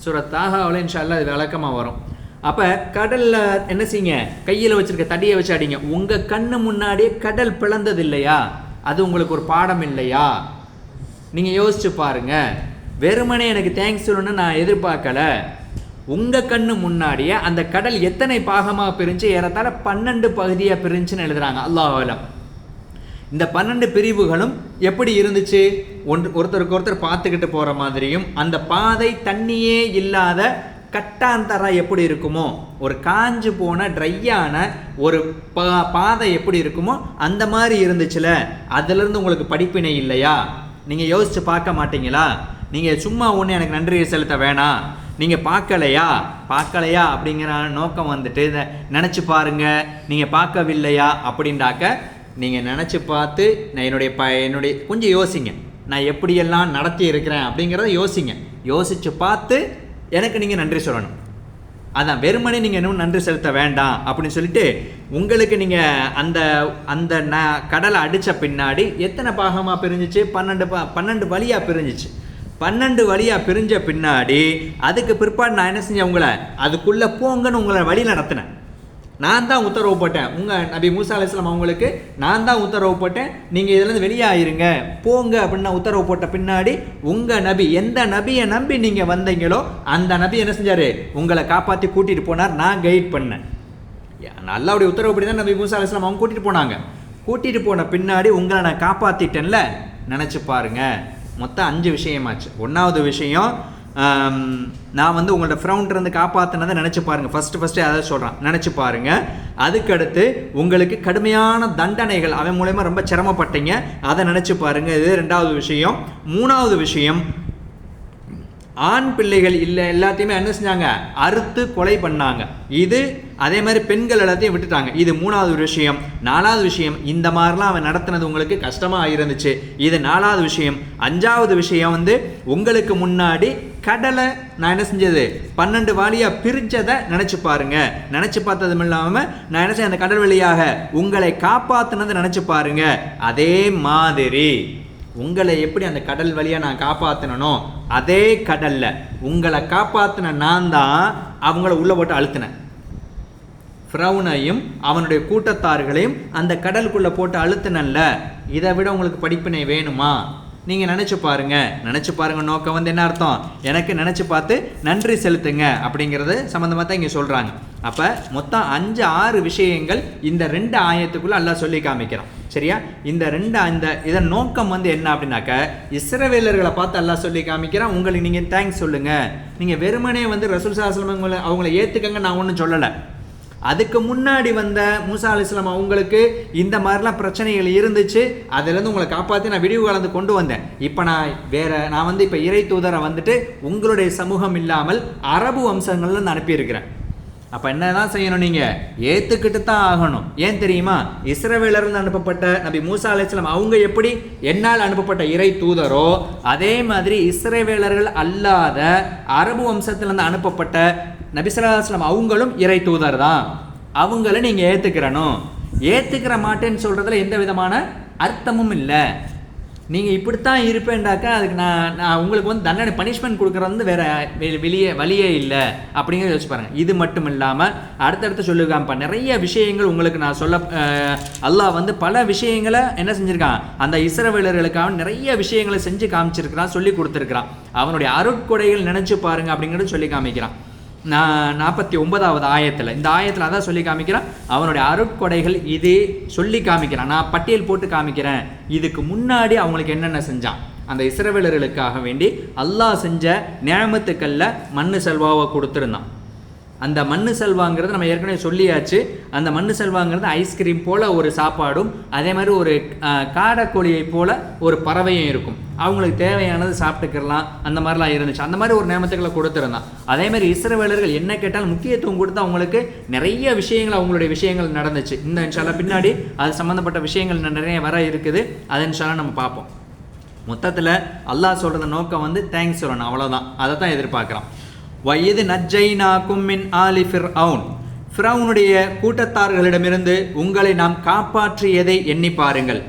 சூரத் தாஹாவில் இன்ஷா அல்லாஹ் இது விளக்கமாக வரும். அப்போ கடலில் என்ன செய்யுங்க, கையில் வச்சுருக்க தடியை வச்சு அடிங்க. உங்கள் கண்ணு முன்னாடியே கடல் பிளந்தது இல்லையா, அது உங்களுக்கு ஒரு பாடம் இல்லையா? நீங்கள் யோசிச்சு பாருங்கள். வெறுமனே எனக்கு தேங்க்ஸ் சொல்லணும்னு நான் எதிர்பார்க்கல. உங்கள் கண்ணு முன்னாடியே அந்த கடல் எத்தனை பாகமாக பிரிஞ்சு, ஏறத்தாழ 12 பகுதியாக பிரிஞ்சுன்னு எழுதுகிறாங்க. அல்லாஹ் அலம். இந்த 12 பிரிவுகளும் எப்படி இருந்துச்சு, ஒருத்தருக்கு ஒருத்தர் பார்த்துக்கிட்டு போகிற மாதிரியும், அந்த பாதை தண்ணியே இல்லாத கட்டாந்தரா எப்படி இருக்குமோ, ஒரு காஞ்சு போன ட்ரையான ஒரு பாதை எப்படி இருக்குமோ அந்த மாதிரி இருந்துச்சுல. அதுலேருந்து உங்களுக்கு படிப்பினை இல்லையா? நீங்கள் யோசித்து பார்க்க மாட்டீங்களா? நீங்கள் சும்மா ஒன்று எனக்கு நன்றி செலுத்த வேணாம், நீங்கள் பார்க்கலையா அப்படிங்கிற நோக்கம் வந்துட்டு இதை நினச்சி பாருங்கள். நீங்கள் பார்க்கவில்லையா அப்படின்டாக்க நீங்கள் நினச்சி பார்த்து நான் என்னுடைய கொஞ்சம் யோசிங்க, நான் எப்படியெல்லாம் நடத்தி இருக்கிறேன் அப்படிங்கிறத யோசிங்க. யோசித்து பார்த்து எனக்கு நீங்கள் நன்றி சொல்லணும். அதான் வெறுமனே நீங்கள் இன்னும் நன்றி செலுத்த வேண்டாம் அப்படின்னு சொல்லிட்டு உங்களுக்கு நீங்கள் அந்த கடலை அடித்த பின்னாடி எத்தனை பாகமாக பிரிஞ்சிச்சு? 12 வழியாக பிரிஞ்சிச்சு. 12 வழியாக பிரிஞ்ச பின்னாடி அதுக்கு பிற்பாடு நான் என்ன செஞ்சேன், உங்களை அதுக்குள்ளே போங்கன்னு உங்களை வழி நடத்தினேன். நான் தான் உத்தரவு போட்டேன். உங்கள் நபி மூசா அலைஹிஸ்ஸலாம் அவங்களுக்கு நான் தான் உத்தரவு போட்டேன், நீங்கள் இதிலேருந்து வெளியாயிருங்க போங்க அப்படின்னு நான் உத்தரவு போட்ட பின்னாடி உங்கள் நபி, எந்த நபியை நம்பி நீங்கள் வந்தீங்களோ அந்த நபி என்ன செஞ்சார், உங்களை காப்பாற்றி கூட்டிகிட்டு போனார். நான் கைட் பண்ணேன். அல்லாஹ்வுடைய உத்தரவுப்படி தான் நபி மூசா அலைஹிஸ்ஸலாம் அவங்க கூட்டிகிட்டு போனாங்க. கூட்டிகிட்டு போன பின்னாடி உங்களை நான் காப்பாற்றிட்டேன்ல, நினச்சி பாருங்கள். மொத்தம் 5 விஷயமாச்சு. 1வது விஷயம் நான் வந்து உங்களோட ஃப்ரௌண்ட்லேருந்து காப்பாற்றினதை நினச்சி பாருங்கள். ஃபஸ்ட்டு அதை சொல்கிறான், நினச்சி பாருங்கள். அதுக்கடுத்து உங்களுக்கு கடுமையான தண்டனைகள் அவன் மூலயமா ரொம்ப சிரமப்பட்டீங்க, அதை நினச்சி பாருங்கள். இது 2வது விஷயம். 3வது விஷயம், ஆண் பிள்ளைகள் இல்லை எல்லாத்தையுமே என்ன செஞ்சாங்க, அறுத்து கொலை பண்ணாங்க. இது அதே மாதிரி பெண்கள் எல்லாத்தையும் விட்டுட்டாங்க. இது 3வது விஷயம். 4வது விஷயம், இந்த மாதிரிலாம் அவன் நடத்தினது உங்களுக்கு கஷ்டமாக இருந்துச்சு. இது 4வது விஷயம். 5வது விஷயம் வந்து உங்களுக்கு முன்னாடி கடலை நான் என்ன செஞ்சது 12 வாளியாக பிரித்ததை நினச்சி பாருங்க. நினச்சி பார்த்ததும் இல்லாமல் நான் என்ன செய்ய அந்த கடல் வழியாக உங்களை காப்பாற்றினதை நினச்சி பாருங்க. அதே மாதிரி உங்களை எப்படி அந்த கடல் வழியாக நான் காப்பாற்றினோ அதே கடலில் உங்களை காப்பாற்றின நான் தான் அவங்கள உள்ளே போட்டு அழுத்தினேன். ஃபிரௌனையும் அவனுடைய கூட்டத்தார்களையும் அந்த கடலுக்குள்ளே போட்டு அழுத்தினல்ல. இதை விட உங்களுக்கு படிப்பினை வேணுமா? நீங்கள் நினச்சி பாருங்க நோக்கம் வந்து என்ன அர்த்தம், எனக்கு நினச்சி பார்த்து நன்றி செலுத்துங்க அப்படிங்கிறது சம்மந்தமாக தான் இங்கே சொல்கிறாங்க. அப்போ மொத்தம் 5-6 விஷயங்கள் இந்த 2 ஆயத்துக்குள்ளே அல்லாஹ் சொல்லி காமிக்கிறான். சரியா? இதன் நோக்கம் வந்து என்ன அப்படின்னாக்க, இஸ்ரவேலர்களை பார்த்து அல்லாஹ் சொல்லி காமிக்கிறான், உங்களுக்கு நீங்கள் தேங்க்ஸ் சொல்லுங்கள். நீங்கள் வெறுமனே வந்து ரசூல் ஸல்லல்லாஹு அலைஹி வஸல்லம் அவங்கள ஏற்றுக்கங்க நான் ஒன்றும் சொல்லலை. அதுக்கு முன்னாடி வந்த மூசா அலைஹிஸ்ஸலாம் அவங்களுக்கு இந்த மாதிரிலாம் பிரச்சனைகள் இருந்துச்சு, அதிலேருந்து உங்களை காப்பாற்றி நான் விடிவு கலந்து கொண்டு வந்தேன். இப்போ நான் வந்து இப்போ இறை தூதரை வந்துட்டு உங்களுடைய சமூகம் இல்லாமல் அரபு வம்சங்கள்ல நான் அனுப்பியிருக்கிறேன். அப்போ என்ன தான் செய்யணும், நீங்கள் ஏற்றுக்கிட்டு தான் ஆகணும். ஏன் தெரியுமா, இஸ்ரவேலர்ந்து அனுப்பப்பட்ட நபி மூசா அலைஹிஸ்ஸலாம் அவங்க எப்படி என்னால் அனுப்பப்பட்ட இறை தூதரோ அதே மாதிரி இஸ்ரவேலர்கள் அல்லாத அரபு வம்சத்திலிருந்து அனுப்பப்பட்ட நபி ஸல்லல்லாஹு அலைஹி வஸல்லம் அவங்களும் இறை தூதர் தான். அவங்கள நீங்கள் ஏற்றுக்கிற மாட்டேன்னு சொல்கிறதுல எந்த விதமான அர்த்தமும் இல்லை. நீங்கள் இப்படித்தான் இருப்பேன்டாக்கா அதுக்கு நான் உங்களுக்கு வந்து தண்டனை பனிஷ்மெண்ட் கொடுக்குறது வந்து வேறு வழியே இல்லை அப்படிங்கிறத யோசிச்சு பாருங்கள். இது மட்டும் இல்லாமல் அடுத்தடுத்து சொல்லியிருக்கான்ப்பா நிறைய விஷயங்கள் உங்களுக்கு நான் சொல்ல. அல்லாஹ் வந்து பல விஷயங்களை என்ன செஞ்சுருக்கான், அந்த இஸ்ரவேலர்களுக்காக நிறைய விஷயங்களை செஞ்சு காமிச்சிருக்கிறான், சொல்லி கொடுத்துருக்கிறான். அவனுடைய அருட்கொடைகள் நினச்சி பாருங்கள் அப்படிங்கிறத சொல்லி காமிக்கிறான். 49வது ஆயத்தில் இந்த ஆயத்தில் அதான் சொல்லி காமிக்கிறான், அவனுடைய அருட்கொடைகள் இது சொல்லி காமிக்கிறான். நான் பட்டியல் போட்டு காமிக்கிறேன். இதுக்கு முன்னாடி அவங்களுக்கு என்னென்ன செஞ்சான், அந்த இஸ்ரவேலர்களுக்காக வேண்டி அல்லாஹ் செஞ்ச நியாமத்துக்கள்ல மண்ணு செல்வாவை கொடுத்துருந்தான். அந்த மண்ணு செல்வாங்கிறது நம்ம ஏற்கனவே சொல்லியாச்சு. அந்த மண்ணு செல்வாங்கிறது ஐஸ்கிரீம் போல் ஒரு சாப்பாடும் அதே மாதிரி ஒரு காடைக்கோழியை போல் ஒரு பறவையும் இருக்கும். அவங்களுக்கு தேவையானது சாப்பிட்டுக்கலாம், அந்த மாதிரிலாம் இருந்துச்சு. அந்த மாதிரி ஒரு நியமத்துக்களை கொடுத்துருந்தான். அதே மாதிரி இஸ்ரவேலர்கள் என்ன கேட்டாலும் முக்கியத்துவம் கொடுத்து அவங்களுக்கு நிறைய விஷயங்கள் அவங்களுடைய விஷயங்கள் நடந்துச்சு. இந்த இன்ஷால்லா பின்னாடி அது சம்மந்தப்பட்ட விஷயங்கள் நிறைய வர இருக்குது. அதை இன்ஷால்லா நம்ம பார்ப்போம். மொத்தத்தில் அல்லாஹ் சொல்கிறத நோக்கம் வந்து தேங்க்ஸ் சொல்லணும், அவ்வளோதான். அதை தான் எதிர்பார்க்குறான். வயது நஜ்ஜைனாக்கும் மின் ஆலி ஃபிர்அவுன், ஃபிரௌனுடைய கூட்டத்தார்களிடமிருந்து உங்களை நாம் காப்பாற்றியதை எண்ணி பாருங்கள்.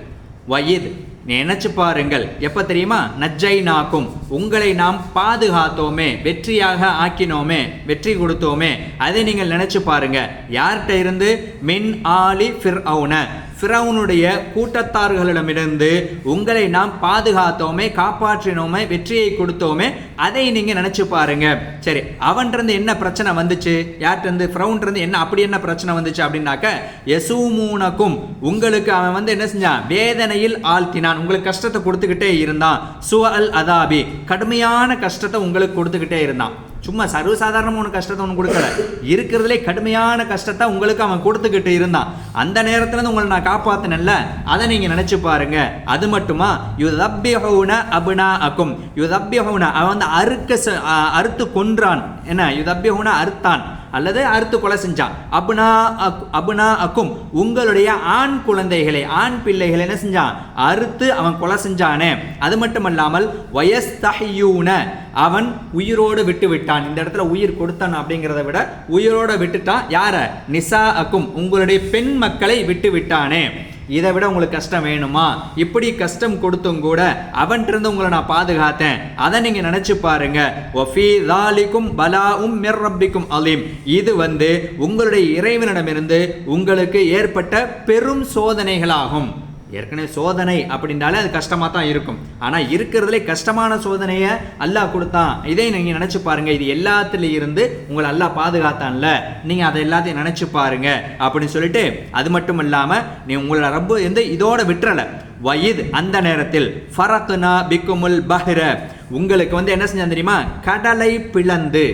வயது நினைச்சு பாருங்கள். எப்போ தெரியுமா, நஜ்ஜைனாக்கும் உங்களை நாம் பாதுகாத்தோமே, வெற்றியாக ஆக்கினோமே, வெற்றி கொடுத்தோமே, அதை நீங்கள் நினைச்சு பாருங்க. யார்கிட்ட இருந்து, மின் ஆலி ஃபிர்அவுன, ஃபிரௌனுடைய கூட்டத்தார்களிடமிருந்து உங்களை நாம் பாதுகாத்தோமே, காப்பாற்றினோமே, வெற்றியை கொடுத்தோமே, அதை நீங்க நினைச்சு பாருங்க. சரி, அவன்கிட்ட என்ன பிரச்சனை வந்துச்சு, யார்கிட்ட ஃபிரௌன்கிட்ட என்ன அப்படி என்ன பிரச்சனை வந்துச்சு அப்படின்னாக்க, யசூமூனக்கும் உங்களுக்கு அவன் வந்து என்ன செஞ்சான், வேதனையில் ஆழ்த்தினான், உங்களுக்கு கஷ்டத்தை கொடுத்துக்கிட்டே இருந்தான். சுஅல் அதாபி கடுமையான கஷ்டத்தை உங்களுக்கு கொடுத்துக்கிட்டே இருந்தான். சும்மா சர்வசாதாரணமாக ஒன்று கஷ்டத்தை ஒன்று கொடுக்கல, இருக்கிறதுலே கடுமையான கஷ்டத்தை உங்களுக்கு அவன் கொடுத்துக்கிட்டு இருந்தான். அந்த நேரத்தில் உங்களை நான் காப்பாற்றினல்ல, அதை நீங்கள் நினச்சி பாருங்க. அது மட்டுமா, யுதப்பிஹூன அபுனாஅக்கும், யுதப்பிஹூன அவன் வந்து அறுத்து கொன்றான். என்ன, யுதப்பிஹூன அறுத்தான் அல்லது அறுத்து கொலை செஞ்சான். அபுனா அக்கும் உங்களுடைய ஆண் குழந்தைகளை, ஆண் பிள்ளைகளை என்ன செஞ்சான், அறுத்து அவன் கொலை செஞ்சானே. அது மட்டுமல்லாமல் வயஸ்தஹியூன அவன் உயிரோடு விட்டு விட்டான். இந்த இடத்துல உயிர் கொடுத்தான் அப்படிங்கிறத விட உயிரோடு விட்டுட்டான். யார, நிசா அக்கும் உங்களுடைய பெண் மக்களை விட்டு விட்டானே. இதை விட உங்களுக்கு கஷ்டம் வேணுமா? இப்படி கஷ்டம் கொடுத்தும் கூட அவன்கிட்ட உங்களை நான் பாதுகாத்தேன். அதை நீங்க நினைச்சு பாருங்க. வஃபீ ஸாலிகும் பலாஉம் மிர் ரப்பிக்கும் அலீம், இது வந்து உங்களுடைய இறைவனிடமிருந்து உங்களுக்கு ஏற்பட்ட பெரும் சோதனைகளாகும். ஏற்கனவே சோதனை அப்படின்றாலே அது கஷ்டமாக தான் இருக்கும். ஆனால் இருக்கிறதுலே கஷ்டமான சோதனையை அல்லாஹ் கொடுத்தான். இதை நீங்கள் நினச்சி பாருங்கள். இது எல்லாத்துலேயும் இருந்து உங்களை அல்லாஹ் பாதுகாத்தான்ல, நீங்கள் அதை எல்லாத்தையும் நினச்சி பாருங்க அப்படின்னு சொல்லிட்டு, அது மட்டும் இல்லாமல் நீ உங்களோட ரப்பு வந்து இதோட விட்டுறலை, வயித் அந்த நேரத்தில் ஃபரக்னா பிக்குமுல் பஹ்ர உங்களுக்கு என்ன செஞ்சான் தெரியுமா, கடலை பிளந்து,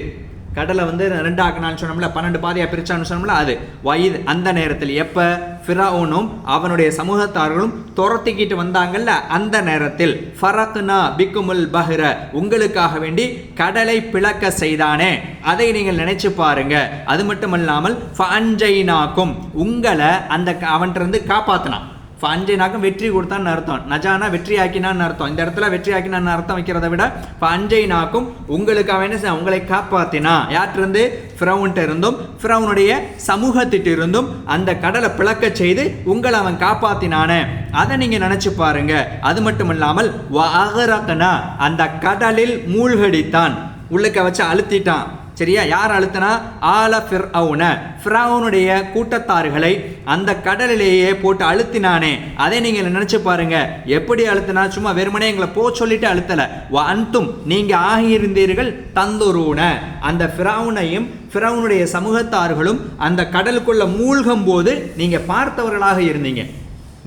கடலை ரெண்டு ஆக்கினான்னு சொன்னோம்ல, 12 பாதியாக பிரிச்சான்னு சொன்னோம்ல, அது வயித் அந்த நேரத்தில். எப்போ ஃபிரௌனும் அவனுடைய சமூகத்தார்களும் துரத்திக்கிட்டு வந்தாங்கல்ல, அந்த நேரத்தில் ஃபரக்னா பிக்குமுல் பஹ்ர உங்களுக்காக வேண்டி கடலை பிளக்க செய்தானே, அதை நீங்கள் நினைச்சு பாருங்க. அது மட்டுமல்லாமல் ஃபஅன்ஜைனாக்கும் உங்களை அந்த அவன்கிட்ட காப்பாத்தினான். ஃபஅன்ஜைனாக்கும் வெற்றி கொடுத்தான்னு அர்த்தம், நஜானா வெற்றி ஆக்கினான்னு அர்த்தம். இந்த இடத்துல வெற்றி ஆக்கினான்னு அர்த்தம் வைக்கிறத விட ஃபஅன்ஜைனாக்கும் உங்களுக்காக என்ன உங்களை காப்பாத்தினா, யார்ட்டிருந்து, ஃபிரௌன்ட்ட இருந்தும் ஃபிரௌனுடைய சமூகத்திட்டு இருந்தும் அந்த கடலை பிளக்க செய்து உங்களை அவன் காப்பாத்தினானே, அதை நீங்க நினைச்சு பாருங்க. அது மட்டும் இல்லாமல் வஅகரக்னா அந்த கடலில் மூழ்கடித்தான், உள்ளுக்க வச்சு அழுத்திட்டான். சரியா, யார் அழுத்தினா, ஆல ஃபிர்அவுன ஃபிரௌனுடைய கூட்டத்தார்களை அந்த கடலிலேயே போட்டு அழுத்தினானே, அதை நீங்கள் நினைச்சு பாருங்க. எப்படி அழுத்தினா, சும்மா வெறுமனே எங்களை போ சொல்லிட்டு அழுத்தல, அன்தும் நீங்க ஆகியிருந்தீர்கள் தந்துருன அந்த ஃபிரௌனையும் ஃபிரௌனுடைய சமூகத்தார்களும் அந்த கடலுக்குள்ள மூழ்கும் போது நீங்க பார்த்தவர்களாக இருந்தீங்க.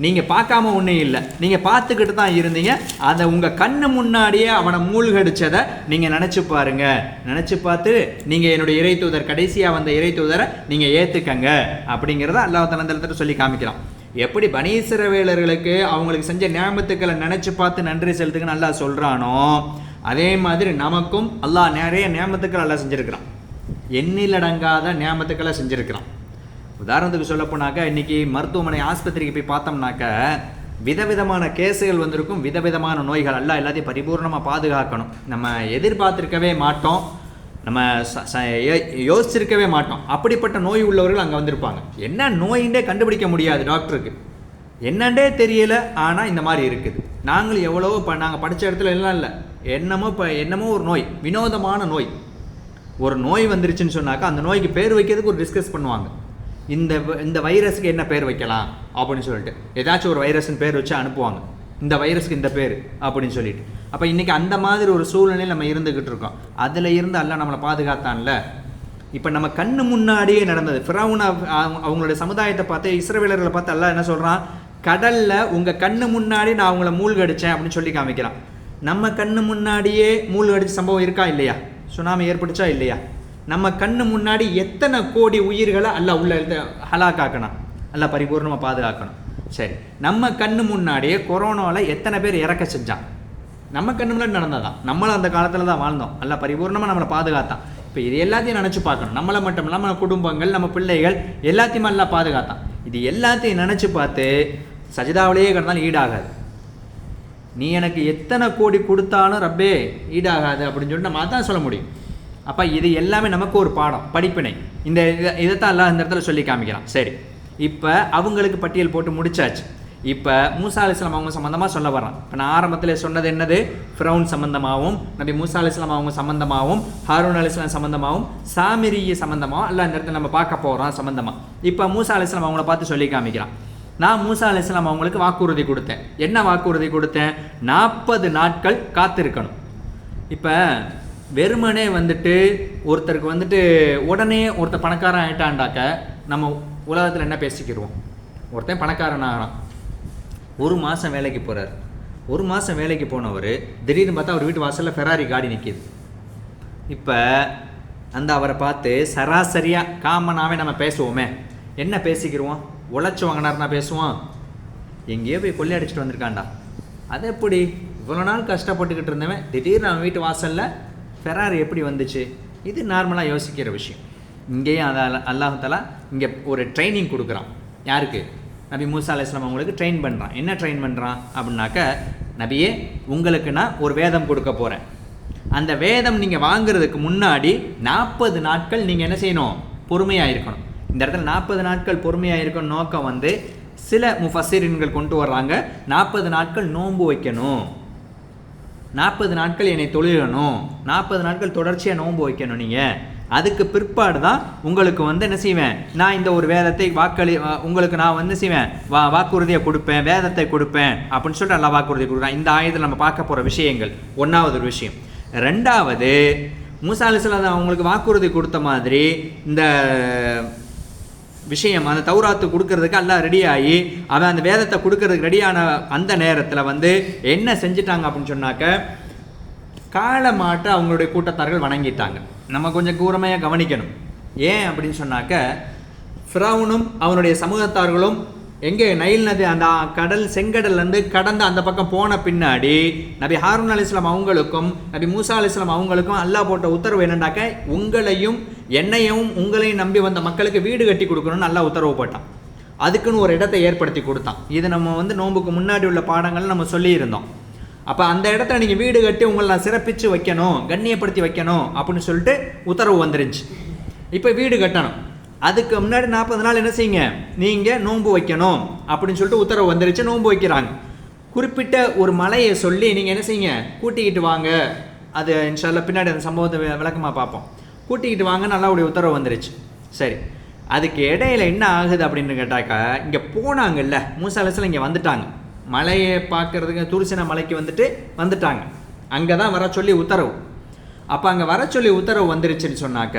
நீங்க பார்க்காம ஒன்றும் இல்லை, நீங்க பார்த்துக்கிட்டு தான் இருந்தீங்க. அதை உங்க கண்ணு முன்னாடியே அவனை மூழ்கடிச்சதை நீங்க நினைச்சு பாருங்க. நினைச்சு பார்த்து நீங்க என்னுடைய இறை தூதர், கடைசியா வந்த இறை தூதரை நீங்க ஏத்துக்கங்க அப்படிங்கிறத அல்லாஹ் தஆலா சொல்லி காமிக்கிறான். எப்படி பனி இஸ்ரவேலர்களுக்கு அவங்களுக்கு செஞ்ச நியாமத்துக்களை நினைச்சு பார்த்து நன்றி செலுத்துக்குன்னு அல்லாஹ் சொல்றானோ, அதே மாதிரி நமக்கும் அல்லாஹ் நிறைய நியாமத்துக்கள் அல்லாஹ் செஞ்சிருக்கிறான், எண்ணிலடங்காத நியாமத்துக்களை செஞ்சிருக்கிறான். உதாரணத்துக்கு சொல்ல போனாக்கா, இன்னைக்கு மருத்துவமனை ஆஸ்பத்திரிக்கு போய் பார்த்தோம்னாக்க விதவிதமான கேஸுகள் வந்திருக்கும், விதவிதமான நோய்கள். எல்லாம் எல்லாத்தையும் பரிபூர்ணமாக பாதுகாக்கணும். நம்ம எதிர்பார்த்திருக்கவே மாட்டோம், நம்ம யோசிச்சிருக்கவே மாட்டோம். அப்படிப்பட்ட நோய் உள்ளவர்கள் அங்கே வந்திருப்பாங்க. என்ன நோயின்றே கண்டுபிடிக்க முடியாது, டாக்டருக்கு என்னண்டே தெரியல, ஆனால் இந்த மாதிரி இருக்குது. நாங்களும் எவ்வளவோ நாங்கள் படித்த இடத்துல எல்லாம் இல்லை, என்னமோ ஒரு நோய், வினோதமான நோய், ஒரு நோய் வந்துருச்சுன்னு சொன்னாக்கா அந்த நோய்க்கு பேர் வைக்கிறதுக்கு ஒரு டிஸ்கஸ் பண்ணுவாங்க. இந்த வைரஸுக்கு என்ன பேர் வைக்கலாம் அப்படின்னு சொல்லிட்டு ஏதாச்சும் ஒரு வைரஸ்ன்னு பேர் வச்சு அனுப்புவாங்க, இந்த வைரஸுக்கு இந்த பேர் அப்படின்னு சொல்லிட்டு. அப்போ இன்றைக்கி அந்த மாதிரி ஒரு சூழ்நிலையில் நம்ம இருந்துக்கிட்டு இருக்கோம். அதில் இருந்து அல்லாஹ் நம்மளை பாதுகாத்தான்ல. இப்போ நம்ம கண்ணு முன்னாடியே நடந்தது. ஃபிரௌன் அவங்களுடைய சமுதாயத்தை பார்த்து, இஸ்ரவேலர்களை பார்த்து அல்லாஹ் என்ன சொல்கிறான், கடலில் உங்கள் கண்ணு முன்னாடி நான் அவங்கள மூழ்கடித்தேன் அப்படின்னு சொல்லி காமிக்கிறான். நம்ம கண்ணு முன்னாடியே மூழ்கடிச்ச சம்பவம் இருக்கா இல்லையா, சுனாமி ஏற்பட்டுச்சா இல்லையா? நம்ம கண்ணு முன்னாடி எத்தனை கோடி உயிர்களை அல்லாஹ் உள்ள ஹலாக்காக்கணும், அல்லாஹ் பரிபூர்ணமாக பாதுகாக்கணும். சரி, நம்ம கண்ணு முன்னாடியே கொரோனாவில் எத்தனை பேர் இறக்க செஞ்சான், நம்ம கண்ணு முன்னாடி நடந்ததான். நம்மளும் அந்த காலத்தில் தான் வாழ்ந்தோம், அல்லாஹ் பரிபூர்ணமாக நம்மளை பாதுகாத்தான். இப்போ இது எல்லாத்தையும் நினச்சி பார்க்கணும். நம்மளை மட்டும் இல்லை, நம்ம குடும்பங்கள், நம்ம பிள்ளைகள் எல்லாத்தையுமே அல்லாஹ் பாதுகாத்தான். இது எல்லாத்தையும் நினச்சி பார்த்து சஜிதாவிலேயே கிடந்தாலும் ஈடாகாது. நீ எனக்கு எத்தனை கோடி கொடுத்தாலும் ரப்பே ஈடாகாது அப்படின்னு சொல்லிட்டு நம்ம அதான் சொல்ல முடியும். அப்போ இது எல்லாமே நமக்கு ஒரு பாடம், படிப்பினை. இதைத்தான் அல்லாஹ் இந்த இடத்துல சொல்லி காமிக்கிறான். சரி, இப்போ அவங்களுக்கு பட்டியல் போட்டு முடிச்சாச்சு. இப்போ மூசா அலைஹிஸ்ஸலாம் அவங்க சம்மந்தமாக சொல்ல வர்றான். இப்போ நான் ஆரம்பத்தில் சொன்னது என்னது, ஃபிரௌன் சம்மந்தமாகவும் நபி மூசா அலைஹிஸ்ஸலாம் அவங்க சம்மந்தமாகவும் ஹாரூன் அலைஹிஸ்ஸலாம் சம்மந்தமாகவும் சாமிரிய சம்மந்தமாகவும் எல்லாம் இந்த இடத்துல நம்ம பார்க்க போகிறோம் சம்மந்தமாக. இப்போ மூசா அலைஹிஸ்ஸலாம் அவங்கள பார்த்து சொல்லி காமிக்கிறான். நான் மூசா அலைஹிஸ்ஸலாம் அவங்களுக்கு வாக்குறுதி கொடுத்தேன். என்ன வாக்குறுதி கொடுத்தேன், 40 நாட்கள் காத்திருக்கணும். இப்போ வெறுமனே ஒருத்தருக்கு உடனே ஒருத்தர் பணக்காரன் ஆகிட்டான்டாக்க நம்ம உலகத்தில் என்ன பேசிக்கிடுவோம். ஒருத்தன் பணக்காரன் ஆகிறான், 1 மாதம் வேலைக்கு போகிறார். 1 மாதம் வேலைக்கு போனவர் திடீர்னு பார்த்தா அவர் வீட்டு வாசலில் ஃபெராரி காடி நிற்கிது. இப்போ அவரை பார்த்து சராசரியாக காமனாகவே நம்ம பேசுவோமே, என்ன பேசிக்கிடுவோம், உழைச்சி வாங்கினார்னா பேசுவோம், எங்கேயோ போய் கொள்ளையடிச்சிட்டு வந்திருக்காண்டா, அது எப்படி இவ்வளோ நாள் கஷ்டப்பட்டுக்கிட்டு இருந்தவன் திடீர்னு அவன் வீட்டு வாசலில் ஃபெராரி எப்படி வந்துச்சு, இது நார்மலாக யோசிக்கிற விஷயம். இங்கேயும் அல்லாஹ் தஆலா இங்கே ஒரு ட்ரைனிங் கொடுக்குறான். யாருக்கு, நபி மூசா அலைஹிஸ்ஸலாம் அவங்களுக்கு ட்ரெயின் பண்ணுறான். என்ன ட்ரெயின் பண்ணுறான் அப்படின்னாக்க, நபியே உங்களுக்கு நான் ஒரு வேதம் கொடுக்க போகிறேன். அந்த வேதம் நீங்கள் வாங்குறதுக்கு முன்னாடி 40 நாட்கள் நீங்கள் என்ன செய்யணும், பொறுமையாக இருக்கணும். இந்த இடத்துல 40 நாட்கள் பொறுமையாக இருக்கணும் நோக்கம் சில முஃபஸ்ஸிரீன்கள் கொண்டு வர்றாங்க, 40 நாட்கள் நோன்பு வைக்கணும், 40 நாட்கள் என்னை தொழுகணும், 40 நாட்கள் தொடர்ச்சியாக நோன்பு வைக்கணும். நீங்கள் அதுக்கு பிற்பாடு தான் உங்களுக்கு என்ன செய்வேன், நான் இந்த ஒரு வேதத்தை உங்களுக்கு நான் செய்வேன், வாக்குறுதியை கொடுப்பேன், வேதத்தை கொடுப்பேன் அப்படின்னு சொல்லிட்டு நல்லா வாக்குறுதி கொடுக்குறேன். இந்த ஆயத்தில் நம்ம பார்க்க போகிற விஷயங்கள் ஒன்றாவது ஒரு விஷயம். ரெண்டாவது, மூசா அலைஹிஸ்ஸலாம் அவங்களுக்கு வாக்குறுதி கொடுத்த மாதிரி இந்த விஷயம், அந்த தௌராத்து கொடுக்கறதுக்கு எல்லாம் ரெடியாகி அவன் அந்த வேதத்தை கொடுக்கறதுக்கு ரெடியான அந்த நேரத்தில் வந்து என்ன செஞ்சிட்டாங்க அப்படின்னு சொன்னாக்க, காளை மாட்டை அவங்களுடைய கூட்டத்தார்கள் வணங்கிட்டாங்க. நம்ம கொஞ்சம் கூர்மையாக கவனிக்கணும். ஏன் அப்படின்னு சொன்னாக்க, ஃபிரௌனும் அவனுடைய சமூகத்தார்களும் எங்கே நைல் நதி அந்த கடல் செங்கடல்லேருந்து கடந்து அந்த பக்கம் போன பின்னாடி நபி ஹாரூன் அலைஹிஸ்ஸலாம் அவங்களுக்கும் நபி மூசா அலைஹிஸ்ஸலாம் அவங்களுக்கும் அல்லாஹ் போட்ட உத்தரவு என்னன்னாக்க, உங்களையும் என்னையும் உங்களையும் நம்பி வந்த மக்களுக்கு வீடு கட்டி கொடுக்கணும்னு அல்லாஹ் உத்தரவு போட்டான். அதுக்குன்னு ஒரு இடத்தை ஏற்படுத்தி கொடுத்தான். இது நம்ம வந்து நோன்புக்கு முன்னாடி உள்ள பாடங்கள் நம்ம சொல்லியிருந்தோம். அப்போ அந்த இடத்துல நீங்கள் வீடு கட்டி உங்களை நான் சிறப்பித்து வைக்கணும், கண்ணியப்படுத்தி வைக்கணும் அப்படின்னு சொல்லிட்டு உத்தரவு வந்துருந்துச்சு. இப்போ வீடு கட்டணும், அதுக்கு முன்னாடி 40 நாள் என்ன செய்யுங்க, நீங்கள் நோன்பு வைக்கணும் அப்படின்னு சொல்லிட்டு உத்தரவு வந்துருச்சு. நோன்பு வைக்கிறாங்க. குறிப்பிட்ட ஒரு மலையை சொல்லி நீங்கள் என்ன செய்யுங்க, கூட்டிக்கிட்டு வாங்க. அது இன்ஷா அல்லாஹ் பின்னாடி அந்த சம்பவத்தை விளக்கமாக பார்ப்போம். கூட்டிக்கிட்டு வாங்க நல்லாவுடைய உத்தரவு வந்துருச்சு. சரி, அதுக்கு இடையில என்ன ஆகுது அப்படின்னு கேட்டாக்கா, இங்கே போனாங்கல்ல மூசா அலைஹிஸ்ஸலாம் இங்கே வந்துட்டாங்க. மலையை பார்க்கறதுக்கு துருசின மலைக்கு வந்துட்டாங்க. அங்கே தான் வர சொல்லி உத்தரவு. அப்போ அங்கே வர சொல்லி உத்தரவு வந்துருச்சுன்னு சொன்னாக்க,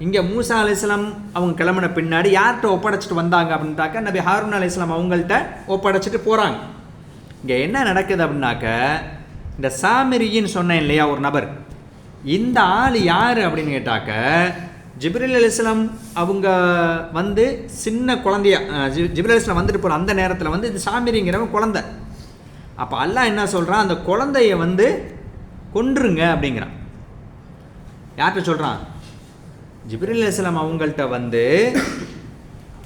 இங்கே மூசா அலைஹிஸ்ஸலாம் அவங்க கிளம்பின பின்னாடி யார்கிட்ட ஒப்படைச்சிட்டு வந்தாங்க அப்படின்ட்டாக்க, நபி ஹாரூன் அலைஹிஸ்ஸலாம் அவங்கள்ட்ட ஒப்படைச்சிட்டு போகிறாங்க. இங்கே என்ன நடக்குது அப்படின்னாக்க, இந்த சாமிரின்னு சொன்னேன் இல்லையா ஒரு நபர், இந்த ஆள் யார் அப்படின்னு கேட்டாக்க, ஜிப்ரீல் அலைஹிஸ்ஸலாம் அவங்க வந்து சின்ன குழந்தையா ஜிப்ரீல் அலைஹிஸ்ஸலாம் வந்துட்டு போகிற அந்த நேரத்தில் வந்து இது சாமிரிங்கிறவன் குழந்தை. அப்போ அல்லாஹ் என்ன சொல்கிறான், அந்த குழந்தைய வந்து கொன்றுங்க அப்படிங்கிறான். யார்கிட்ட சொல்கிறான், ஜிப்ரீல் அலைஹிஸ்ஸலாம் அவங்கள்ட்ட வந்து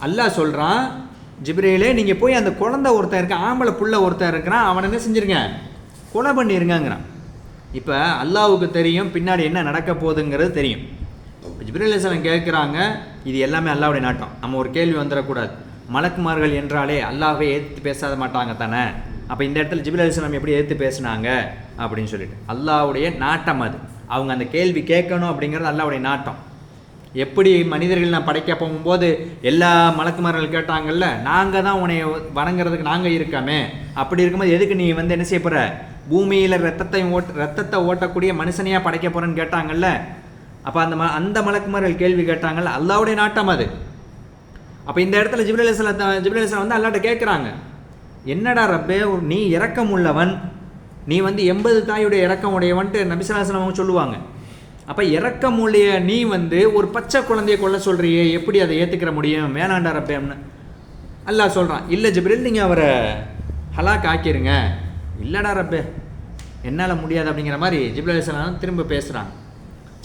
அல்லாஹ் சொல்கிறான், ஜிப்ரீலே நீங்கள் போய் அந்த குழந்தை ஒருத்தன் இருக்கான், ஆம்பளை புள்ள ஒருத்தன் இருக்கிறான், அவனை என்ன செஞ்சுருங்க, கொலை பண்ணிருங்கிறான். இப்போ அல்லாஹ்வுக்கு தெரியும் பின்னாடி என்ன நடக்க போகுதுங்கிறது தெரியும். ஜிப்ரீல் அலைஹிஸ்ஸலாம் கேட்குறாங்க, இது எல்லாமே அல்லாஹ்வுடைய நாட்டம். நம்ம ஒரு கேள்வி வந்துடக்கூடாது, மலக்குமார்கள் என்றாலே அல்லாஹ்வை ஏற்று பேசாத மாட்டாங்க தானே, அப்போ இந்த இடத்துல ஜிப்ரீல் அலைஹிஸ்ஸலாம் எப்படி ஏற்று பேசுனாங்க அப்படின்னு சொல்லிட்டு அல்லாஹ்வுடைய நாட்டம் அது. அவங்க அந்த கேள்வி கேட்கணும் அப்படிங்கிறது அல்லாஹ்வுடைய நாட்டம். எப்படி மனிதர்கள் நான் படைக்க போகும்போது எல்லா மலக்குமார்கள் கேட்டாங்கல்ல, நாங்கள் தான் உன்னை வணங்குறதுக்கு நாங்கள் இருக்காமே, அப்படி இருக்கும்போது எதுக்கு நீ வந்து என்ன செய்ய போகிற, பூமியில் ரத்தத்தை ஓட்டக்கூடிய மனுஷனையாக படைக்க போகிறேன்னு கேட்டாங்கல்ல. அப்போ அந்த மலக்குமார்கள் கேள்வி கேட்டாங்கல்ல, அல்லாஹ்வுடைய நாட்டம் அது. அப்போ இந்த இடத்துல ஜிப்ரீல் அலைஹிஸ்ஸலாம் வந்து அல்லாஹ்ட்ட கேட்குறாங்க, என்னடா ரப்பே, நீ இரக்கம் உள்ளவன், நீ வந்து 80 தாயுடைய இரக்கம் உடையவன்ட்டு நபி ஸல்லல்லாஹு அலைஹி வஸல்லம் அவங்க சொல்லுவாங்க. அப்போ இரக்கமுடைய நீ வந்து ஒரு பச்சை குழந்தைய கொல்ல சொல்கிறியே, எப்படி அதை ஏற்றுக்கிற முடியும், வேணாண்டா ரப்பேன்னு அல்லாஹ் சொல்கிறான். இல்லை ஜிப்ரீல், நீங்கள் அவரை ஹலாக் ஆக்கிருங்க. இல்லைடா ரப்பே, என்னால் முடியாது அப்படிங்கிற மாதிரி ஜிப்ரீல் அலைஹிஸ்ஸலாம் திரும்ப பேசுகிறாங்க.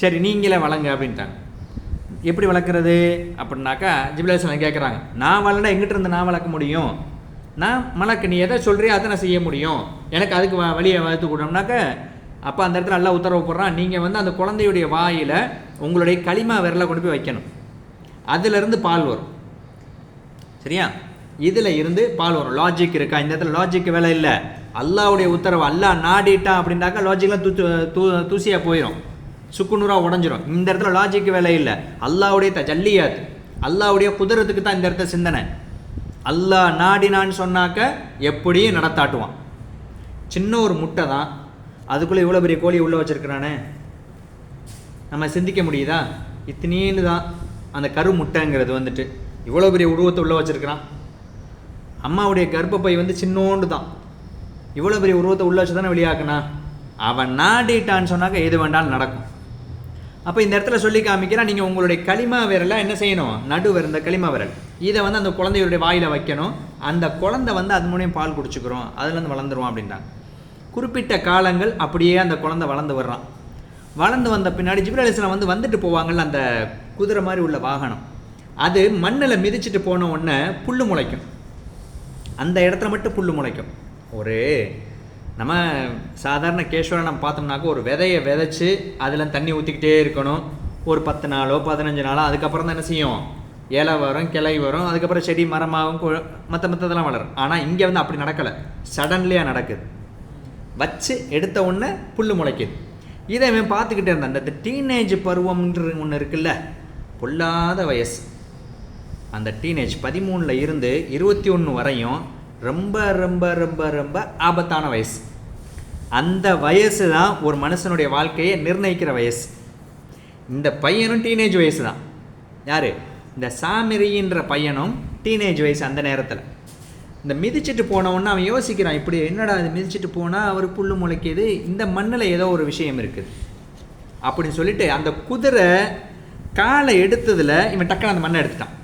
சரி நீங்களே வளங்க அப்படின்ட்டாங்க. எப்படி வளர்க்குறது அப்படின்னாக்கா, ஜிப்ரீல் அலைஹிஸ்ஸலாம் கேட்குறாங்க, நான் வளர்ந்தா எங்கிட்ட இருந்து நான் வளர்க்க முடியும், நான் மலக்கு, நீ எதை சொல்கிறியோ அதை நான் செய்ய முடியும், எனக்கு அதுக்கு வழியை வளர்த்து கொடும்னாக்க. அப்போ அந்த இடத்துல நல்லா உத்தரவு போடுறான், நீங்கள் வந்து அந்த குழந்தையுடைய வாயில் உங்களுடைய களிமா விரலை கொண்டு போய் வைக்கணும், அதிலிருந்து பால் வரும். சரியா, இதில் இருந்து பால் வரும். லாஜிக் இருக்கா இந்த இடத்துல? லாஜிக் வேலை இல்லை, அல்லாஹ்வுடைய உத்தரவு. அல்லாஹ் நாடிட்டான் அப்படின்னாக்கா லாஜிக்லாம் தூசியாக போயிடும், சுக்குநூறாக உடஞ்சிரும். இந்த இடத்துல லாஜிக் வேலை இல்லை, அல்லாஹ்வுடைய தஜல்லியாத், அல்லாஹ்வுடைய குதிரத்துக்கு தான் இந்த இடத்துல சிந்தனை. அல்லாஹ் நாடினான்னு சொன்னாக்க எப்படியும் நடத்தாட்டுவான். சின்ன ஒரு முட்டை தான், அதுக்குள்ளே இவ்வளோ பெரிய கோழி உள்ளே வச்சுருக்கிறானே, நம்ம சிந்திக்க முடியுதா? இத்தனீன்னு தான் அந்த கரு முட்டைங்கிறது வந்துட்டு இவ்வளோ பெரிய உருவத்தை உள்ளே வச்சுருக்கிறான். அம்மாவுடைய கர்ப்பப்பை வந்து சின்னோண்டு தான், இவ்வளோ பெரிய உருவத்தை உள்ளே வச்சு தானே வெளியாக்குனா. அவன் நாடிட்டான்னு சொன்னாக்க எது வேண்டாலும் நடக்கும். அப்போ இந்த இடத்துல சொல்லி காமிக்கிறா, நீங்கள் உங்களுடைய களிமா விரலை என்ன செய்யணும், நடுவர் இந்த களிமா விரல், இதை வந்து அந்த குழந்தையுடைய வாயில் வைக்கணும். அந்த குழந்தை வந்து அது மூலியம் பால் குடிச்சுக்கிறோம், அதுலேருந்து வளர்ந்துருவோம் அப்படின்ட்டாங்க. குறிப்பிட்ட காலங்கள் அப்படியே அந்த குழந்தை வளர்ந்து வர்றான். வளர்ந்து வந்த பின்னாடி ஜிப்ரீல் அலைஹிஸ்ஸலாம் வந்து வந்துட்டு போவாங்கள்ல, அந்த குதிரை மாதிரி உள்ள வாகனம், அது மண்ணில் மிதிச்சுட்டு போன உடனே புல் முளைக்கும். அந்த இடத்துல மட்டும் புல் முளைக்கும். ஒரு நம்ம சாதாரண கேஷுவலாக நம்ம பார்த்தோம்னாக்க, ஒரு விதையை விதைச்சி அதில் தண்ணி ஊற்றிக்கிட்டே இருக்கணும். ஒரு 10 நாளோ 15 நாளோ, அதுக்கப்புறம் தான் என்ன செய்யும், இலை வரும், கிளை வரும், அதுக்கப்புறம் செடி மரமாகவும் மற்றதெல்லாம் வளரும். ஆனால் இங்கே வந்து அப்படி நடக்கலை, சடன்லியாக நடக்குது. வச்சு எடுத்த உடனே புல் முளைக்குது. இதை இவன் பார்த்துக்கிட்டே இருந்தான். இந்த டீனேஜ் பருவம்ன்ற ஒன்று இருக்குல்ல, பொல்லாத வயசு. அந்த டீனேஜ் 13 இருந்து 21 வரையும் ரொம்ப ரொம்ப ரொம்ப ரொம்ப ஆபத்தான வயசு. அந்த வயசு தான் ஒரு மனுஷனுடைய வாழ்க்கையை நிர்ணயிக்கிற வயசு. இந்த பையனும் டீனேஜ் வயசு தான். யார்? இந்த சாமிரின்ற பையனும் டீனேஜ் வயசு அந்த நேரத்தில் இந்த மிதிச்சுட்டு போனவொன்னு அவன் யோசிக்கிறான், இப்படி என்னடா இது மிதிச்சுட்டு போனால் அவருக்கு புல்லு முளைக்கிது, இந்த மண்ணில் ஏதோ ஒரு விஷயம் இருக்குது அப்படின்னு சொல்லிட்டு அந்த குதிரை காலை எடுத்ததில் இவன் டக்குன்னு அந்த மண்ணை எடுத்துட்டான்.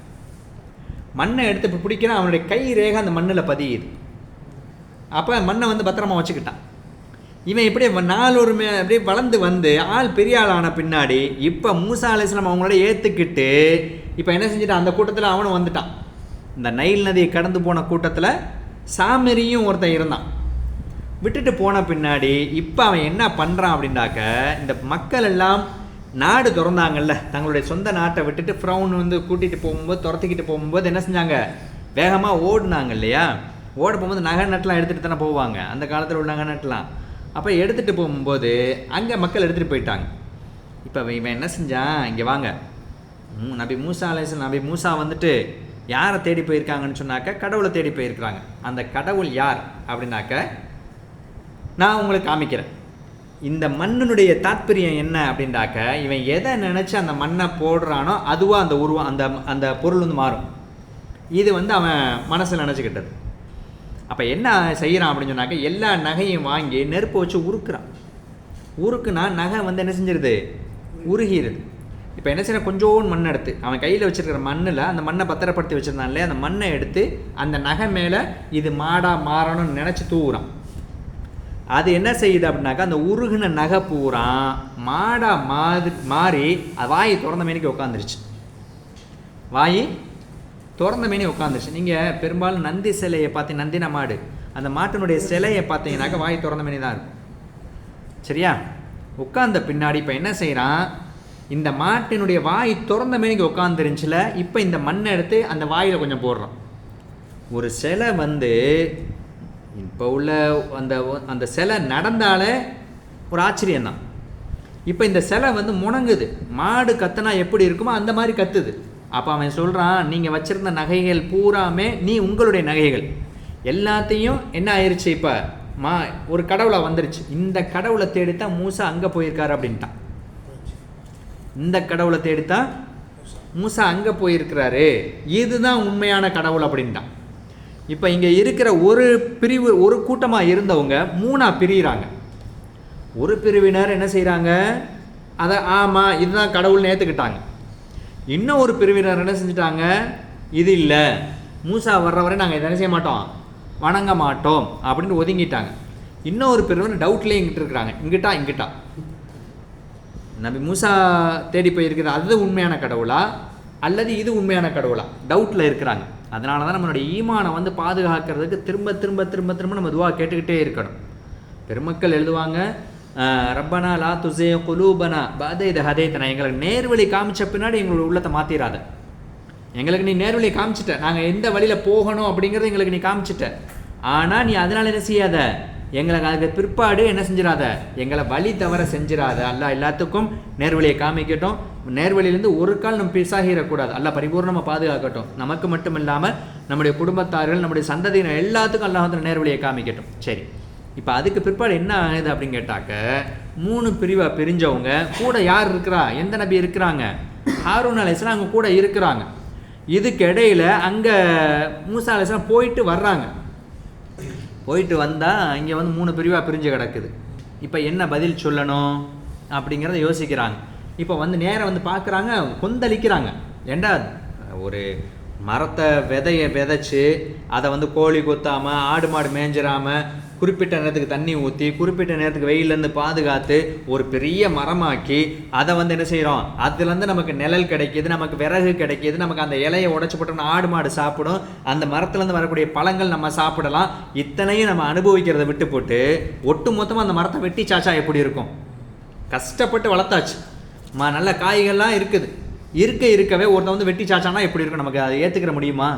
மண்ணை எடுத்து இப்போ பிடிக்கிறான், அவனுடைய கை ரேகை அந்த மண்ணில் பதியுது. அப்போ மண்ணை வந்து பத்திரமா வச்சுக்கிட்டான். இவன் இப்படியே அப்படியே வளர்ந்து வந்து ஆள் பெரிய ஆள் ஆன பின்னாடி இப்போ மூசா அலைஹிஸ்ஸலாம் அவங்களோட ஏற்றுக்கிட்டு இப்போ என்ன செஞ்சுட்டான், அந்த கூட்டத்தில் அவனும் வந்துட்டான். இந்த நைல் நதியை கடந்து போன கூட்டத்தில் சாமிரியும் ஒருத்தன் இருந்தான். விட்டுட்டு போன பின்னாடி இப்போ அவன் என்ன பண்ணுறான் அப்படின்னாக்க, இந்த மக்கள் எல்லாம் நாடு திறந்தாங்கல்ல, தங்களுடைய சொந்த நாட்டை விட்டுட்டு ஃப்ரௌன் வந்து கூட்டிகிட்டு போகும்போது துரத்திக்கிட்டு போகும்போது என்ன செஞ்சாங்க, வேகமாக ஓடினாங்க இல்லையா. ஓட போகும்போது நகை நட்டெலாம் எடுத்துகிட்டு தானே போவாங்க அந்த காலத்தில் உள்ள நகை நட்டெலாம். அப்போ எடுத்துகிட்டு போகும்போது அங்கே மக்கள் எடுத்துகிட்டு போயிட்டாங்க. இப்போ இவன் என்ன செஞ்சான், இங்கே வாங்க, நபி மூசா அலைஹிஸ்ஸலாம் நபி மூசா வந்துட்டு யாரை தேடி போயிருக்காங்கன்னு சொன்னாக்க கடவுளை தேடி போயிருக்கிறாங்க. அந்த கடவுள் யார் அப்படின்னாக்க நான் உங்களுக்கு காமிக்கிறேன். இந்த மண்ணினுடைய தாத்பரியம் என்ன அப்படின்னாக்க, இவன் எதை நினச்சி அந்த மண்ணை போடுறானோ அதுவாக அந்த உருவம் அந்த அந்த பொருள் வந்து மாறும். இது வந்து அவன் மனசில் நினச்சிக்கிட்டது. அப்போ என்ன செய்கிறான் அப்படின்னு சொன்னாக்க, எல்லா நகையும் வாங்கி நெருப்பை வச்சு உருக்குறான். உருக்குனா நகை வந்து என்ன செஞ்சிருது, உருகிடுது. இப்போ என்ன செய்யணும், கொஞ்சோண்டு மண் எடுத்து அவன் கையில் வச்சுருக்கிற மண்ணில் அந்த மண்ணை பத்திரப்படுத்தி வச்சுருந்தான் இல்லையா, அந்த மண்ணை எடுத்து அந்த நகை மேலே இது மாடாக மாறணும்னு நினச்சி தூவுறான். அது என்ன செய்யுது அப்படின்னாக்கா, அந்த உருகுன நகை பூரா மாடாக மாறி வாய் திறந்த மேனிக்கு உட்காந்துருச்சு. வாய் திறந்த மேனி உட்காந்துருச்சு. நீங்கள் பெரும்பாலும் நந்தி சிலையை பார்த்து, நந்தின மாடு அந்த மாட்டினுடைய சிலையை பார்த்தீங்கன்னாக்கா வாய் திறந்த மேனி தான் இருக்கும். சரியா, உட்கார்ந்த பின்னாடி இப்போ என்ன செய்கிறான், இந்த மாட்டினுடைய வாய் திறந்த மேனிக்கு உட்காந்துருந்துச்சுல, இப்போ இந்த மண்ணை எடுத்து அந்த வாயில் கொஞ்சம் போடுறான். ஒரு சிலை வந்து இப்போ உள்ள அந்த அந்த சிலை நடந்தாலே ஒரு ஆச்சரியம்தான். இப்போ இந்த சிலை வந்து முணங்குது, மாடு கத்துனா எப்படி இருக்குமோ அந்த மாதிரி கத்துது. அப்போ அவன் சொல்கிறான், நீங்கள் வச்சுருந்த நகைகள் பூராமே நீ உங்களுடைய நகைகள் எல்லாத்தையும் என்ன ஆயிடுச்சு, இப்போ ஒரு கடவுளை வந்துருச்சு. இந்த கடவுளை தேடித்தான் மூசா அங்கே போயிருக்காரு அப்படின்ட்டான். இந்த கடவுளை தேடித்தான் மூசா அங்கே போயிருக்கிறாரு, இதுதான் உண்மையான கடவுள் அப்படின்ட்டான். இப்போ இங்கே இருக்கிற ஒரு பிரிவு, ஒரு கூட்டமாக இருந்தவங்க மூணாக பிரிகிறாங்க. ஒரு பிரிவினர் என்ன செய்கிறாங்க, அதை ஆமாம் இதுதான் கடவுள்னு ஏற்றுக்கிட்டாங்க. இன்னும் ஒரு பிரிவினர் என்ன செஞ்சுட்டாங்க, இது இல்லை, மூசா வர்ற வரை நாங்கள் இதை செய்ய மாட்டோம், வணங்க மாட்டோம் அப்படின்னு ஒதுங்கிட்டாங்க. இன்னொரு பிரிவினர் டவுட்லேயே இங்கிட்டு இருக்கிறாங்க, இங்கிட்டா நபி மூசா தேடி போயிருக்கிற அது உண்மையான கடவுளா அல்லது இது உண்மையான கடவுளா டவுட்டில் இருக்கிறாங்க. அதனால தான் நம்மளுடைய ஈமானை வந்து பாதுகாக்கிறதுக்கு திரும்ப திரும்ப திரும்ப திரும்ப நம்ம துவா கேட்டுக்கிட்டே இருக்கணும். பெருமக்கள் எழுதுவாங்க, ரப்பனா லா துஸே குலூபனா பஅத இத ஹதைதனா, எங்களுக்கு நேர்வழி காமிச்ச பின்னாடி எங்களோட உள்ளத்தை மாற்றிடாத. எங்களுக்கு நீ நேர்வழி காமிச்சிட்ட, நாங்கள் எந்த வழியில் போகணும் அப்படிங்கிறது எங்களுக்கு நீ காமிச்சிட்ட, ஆனால் நீ அதனால் என்ன செய்யாத, எங்களுக்கு அதுக்கு பிற்பாடு என்ன செஞ்சிடாத, எங்களை வழி தவற செஞ்சிடாத. அல்லாஹ் எல்லாத்துக்கும் நேர்வழியை காமிக்கட்டும். நேர்வழியிலேருந்து ஒரு கால் நம்ம பிசாகிடக்கூடாது. அல்லாஹ் பரிபூர்ணமாக பாதுகாக்கட்டும். நமக்கு மட்டும் இல்லாமல் நம்முடைய குடும்பத்தார்கள், நம்முடைய சந்ததியினர் எல்லாத்துக்கும் அல்லாஹ் வந்து நேர்வழியை காமிக்கட்டும். சரி, இப்போ அதுக்கு பிற்பாடு என்ன ஆகுது அப்படின்னு கேட்டாக்க, 3 பிரிவாக பிரிஞ்சவங்க கூட யார் இருக்கிறா, எந்த நபி இருக்கிறாங்க, ஹாரூன் அலைஹிஸ்ஸலாம் அங்கே கூட இருக்கிறாங்க. இதுக்கு இடையில் அங்கே மூசா அலைஹிஸ்ஸலாம் போயிட்டு வர்றாங்க. போயிட்டு வந்தால் இங்கே வந்து 3 பிரிவாக பிரிஞ்சு கிடக்குது. இப்போ என்ன பதில் சொல்லணும் அப்படிங்கிறத யோசிக்கிறாங்க. இப்போ வந்து நேரம் வந்து பார்க்குறாங்க, கொந்தளிக்கிறாங்க. ஏண்டா ஒரு மரத்தை விதைச்சி அதை வந்து கோழி கொத்தாமல் ஆடு மாடு மேஞ்சிடாமல் குறிப்பிட்ட நேரத்துக்கு தண்ணி ஊற்றி குறிப்பிட்ட நேரத்துக்கு வெயிலேருந்து பாதுகாத்து ஒரு பெரிய மரமாக்கி அதை வந்து என்ன செய்கிறோம், அதுலேருந்து நமக்கு நிழல் கிடைக்கிது, நமக்கு விறகு கிடைக்கிது, நமக்கு அந்த இலையை உடச்சி போட்டோம்னா ஆடு மாடு சாப்பிடும், அந்த மரத்துலேருந்து வரக்கூடிய பழங்கள் நம்ம சாப்பிடலாம். இத்தனையும் நம்ம அனுபவிக்கிறத விட்டு போட்டு ஒட்டு மொத்தமாக அந்த மரத்தை வெட்டி சாச்சா எப்படி இருக்கும்? கஷ்டப்பட்டு வளர்த்தாச்சு, நல்ல காய்கள்லாம் இருக்குது, இருக்கவே ஒருத்தன் வந்து வெட்டி சாச்சானா எப்படி இருக்கும்? நமக்கு அதை ஏற்றுக்கிற முடியுமா?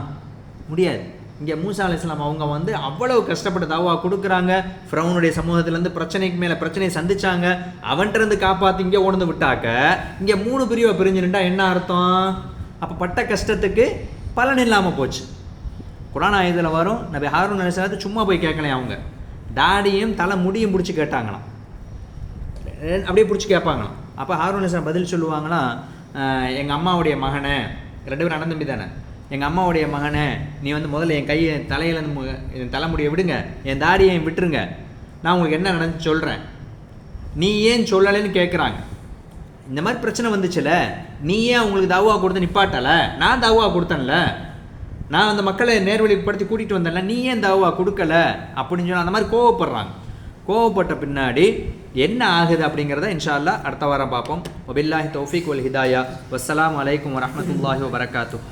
முடியாது. இங்கே மூசா அலைஹிஸ்ஸலாம் அவங்க வந்து அவ்வளவு கஷ்டப்பட்டு தாவா கொடுக்குறாங்க. ஃபிரௌனுடைய சமூகத்திலேருந்து பிரச்சனைக்கு மேலே பிரச்சனையை சந்திச்சாங்க, அவன்கிட்டருந்து காப்பாற்றி இங்கே உணர்ந்து விட்டாக்க இங்கே 3 பிரிவை பிரிஞ்சுட்டா என்ன அர்த்தம்? அப்போ பட்ட கஷ்டத்துக்கு பலன் இல்லாமல் போச்சு. குர்ஆன் ஆயத்தில் வரும், நபி ஹாரூன் அலைஹிஸ்ஸலாத்து சும்மா போய் கேட்கலையும், அவங்க டாடியும் தலை முடியும் பிடிச்சி கேட்டாங்களாம், அப்படியே பிடிச்சி கேட்பாங்களாம். அப்போ ஹாரூன் அலைஹிஸ்ஸலாம் பதில் சொல்லுவாங்களாம், எங்கள் அம்மாவுடைய மகனை 2 பேரும் அண்ணன் தம்பி தானே. எங்கள் அம்மாவுடைய மகனை நீ வந்து முதல்ல என் கையை தலையிலேருந்து என் தலைமுடியை விடுங்க, என் தாடியை விட்டுருங்க, நான் உங்களுக்கு என்ன நடந்து சொல்கிறேன், நீ ஏன் சொல்லலைன்னு கேட்குறாங்க. இந்த மாதிரி பிரச்சனை வந்துச்சுல, நீ ஏன் அவங்களுக்கு தாவா கொடுத்து நிப்பாட்டலை, நான் தாவா கொடுத்தேன்ல, நான் அந்த மக்களை நேர்வழிப்படுத்தி கூட்டிகிட்டு வந்தேன்ல, நீ ஏன் தாவா கொடுக்கல அப்படின்னு சொல்லி அந்த மாதிரி கோவப்படுறாங்க. கோவப்பட்ட பின்னாடி என்ன ஆகுது அப்படிங்கிறத இன்ஷா அல்லாஹ் அடுத்த வாரம் பார்ப்போம். வபில்லாஹி தௌஃபீக் வல் ஹிதாயா. வஸ்ஸலாமு அலைக்கும் வரஹ்மத்துல்லாஹி வபரகாத்துஹு.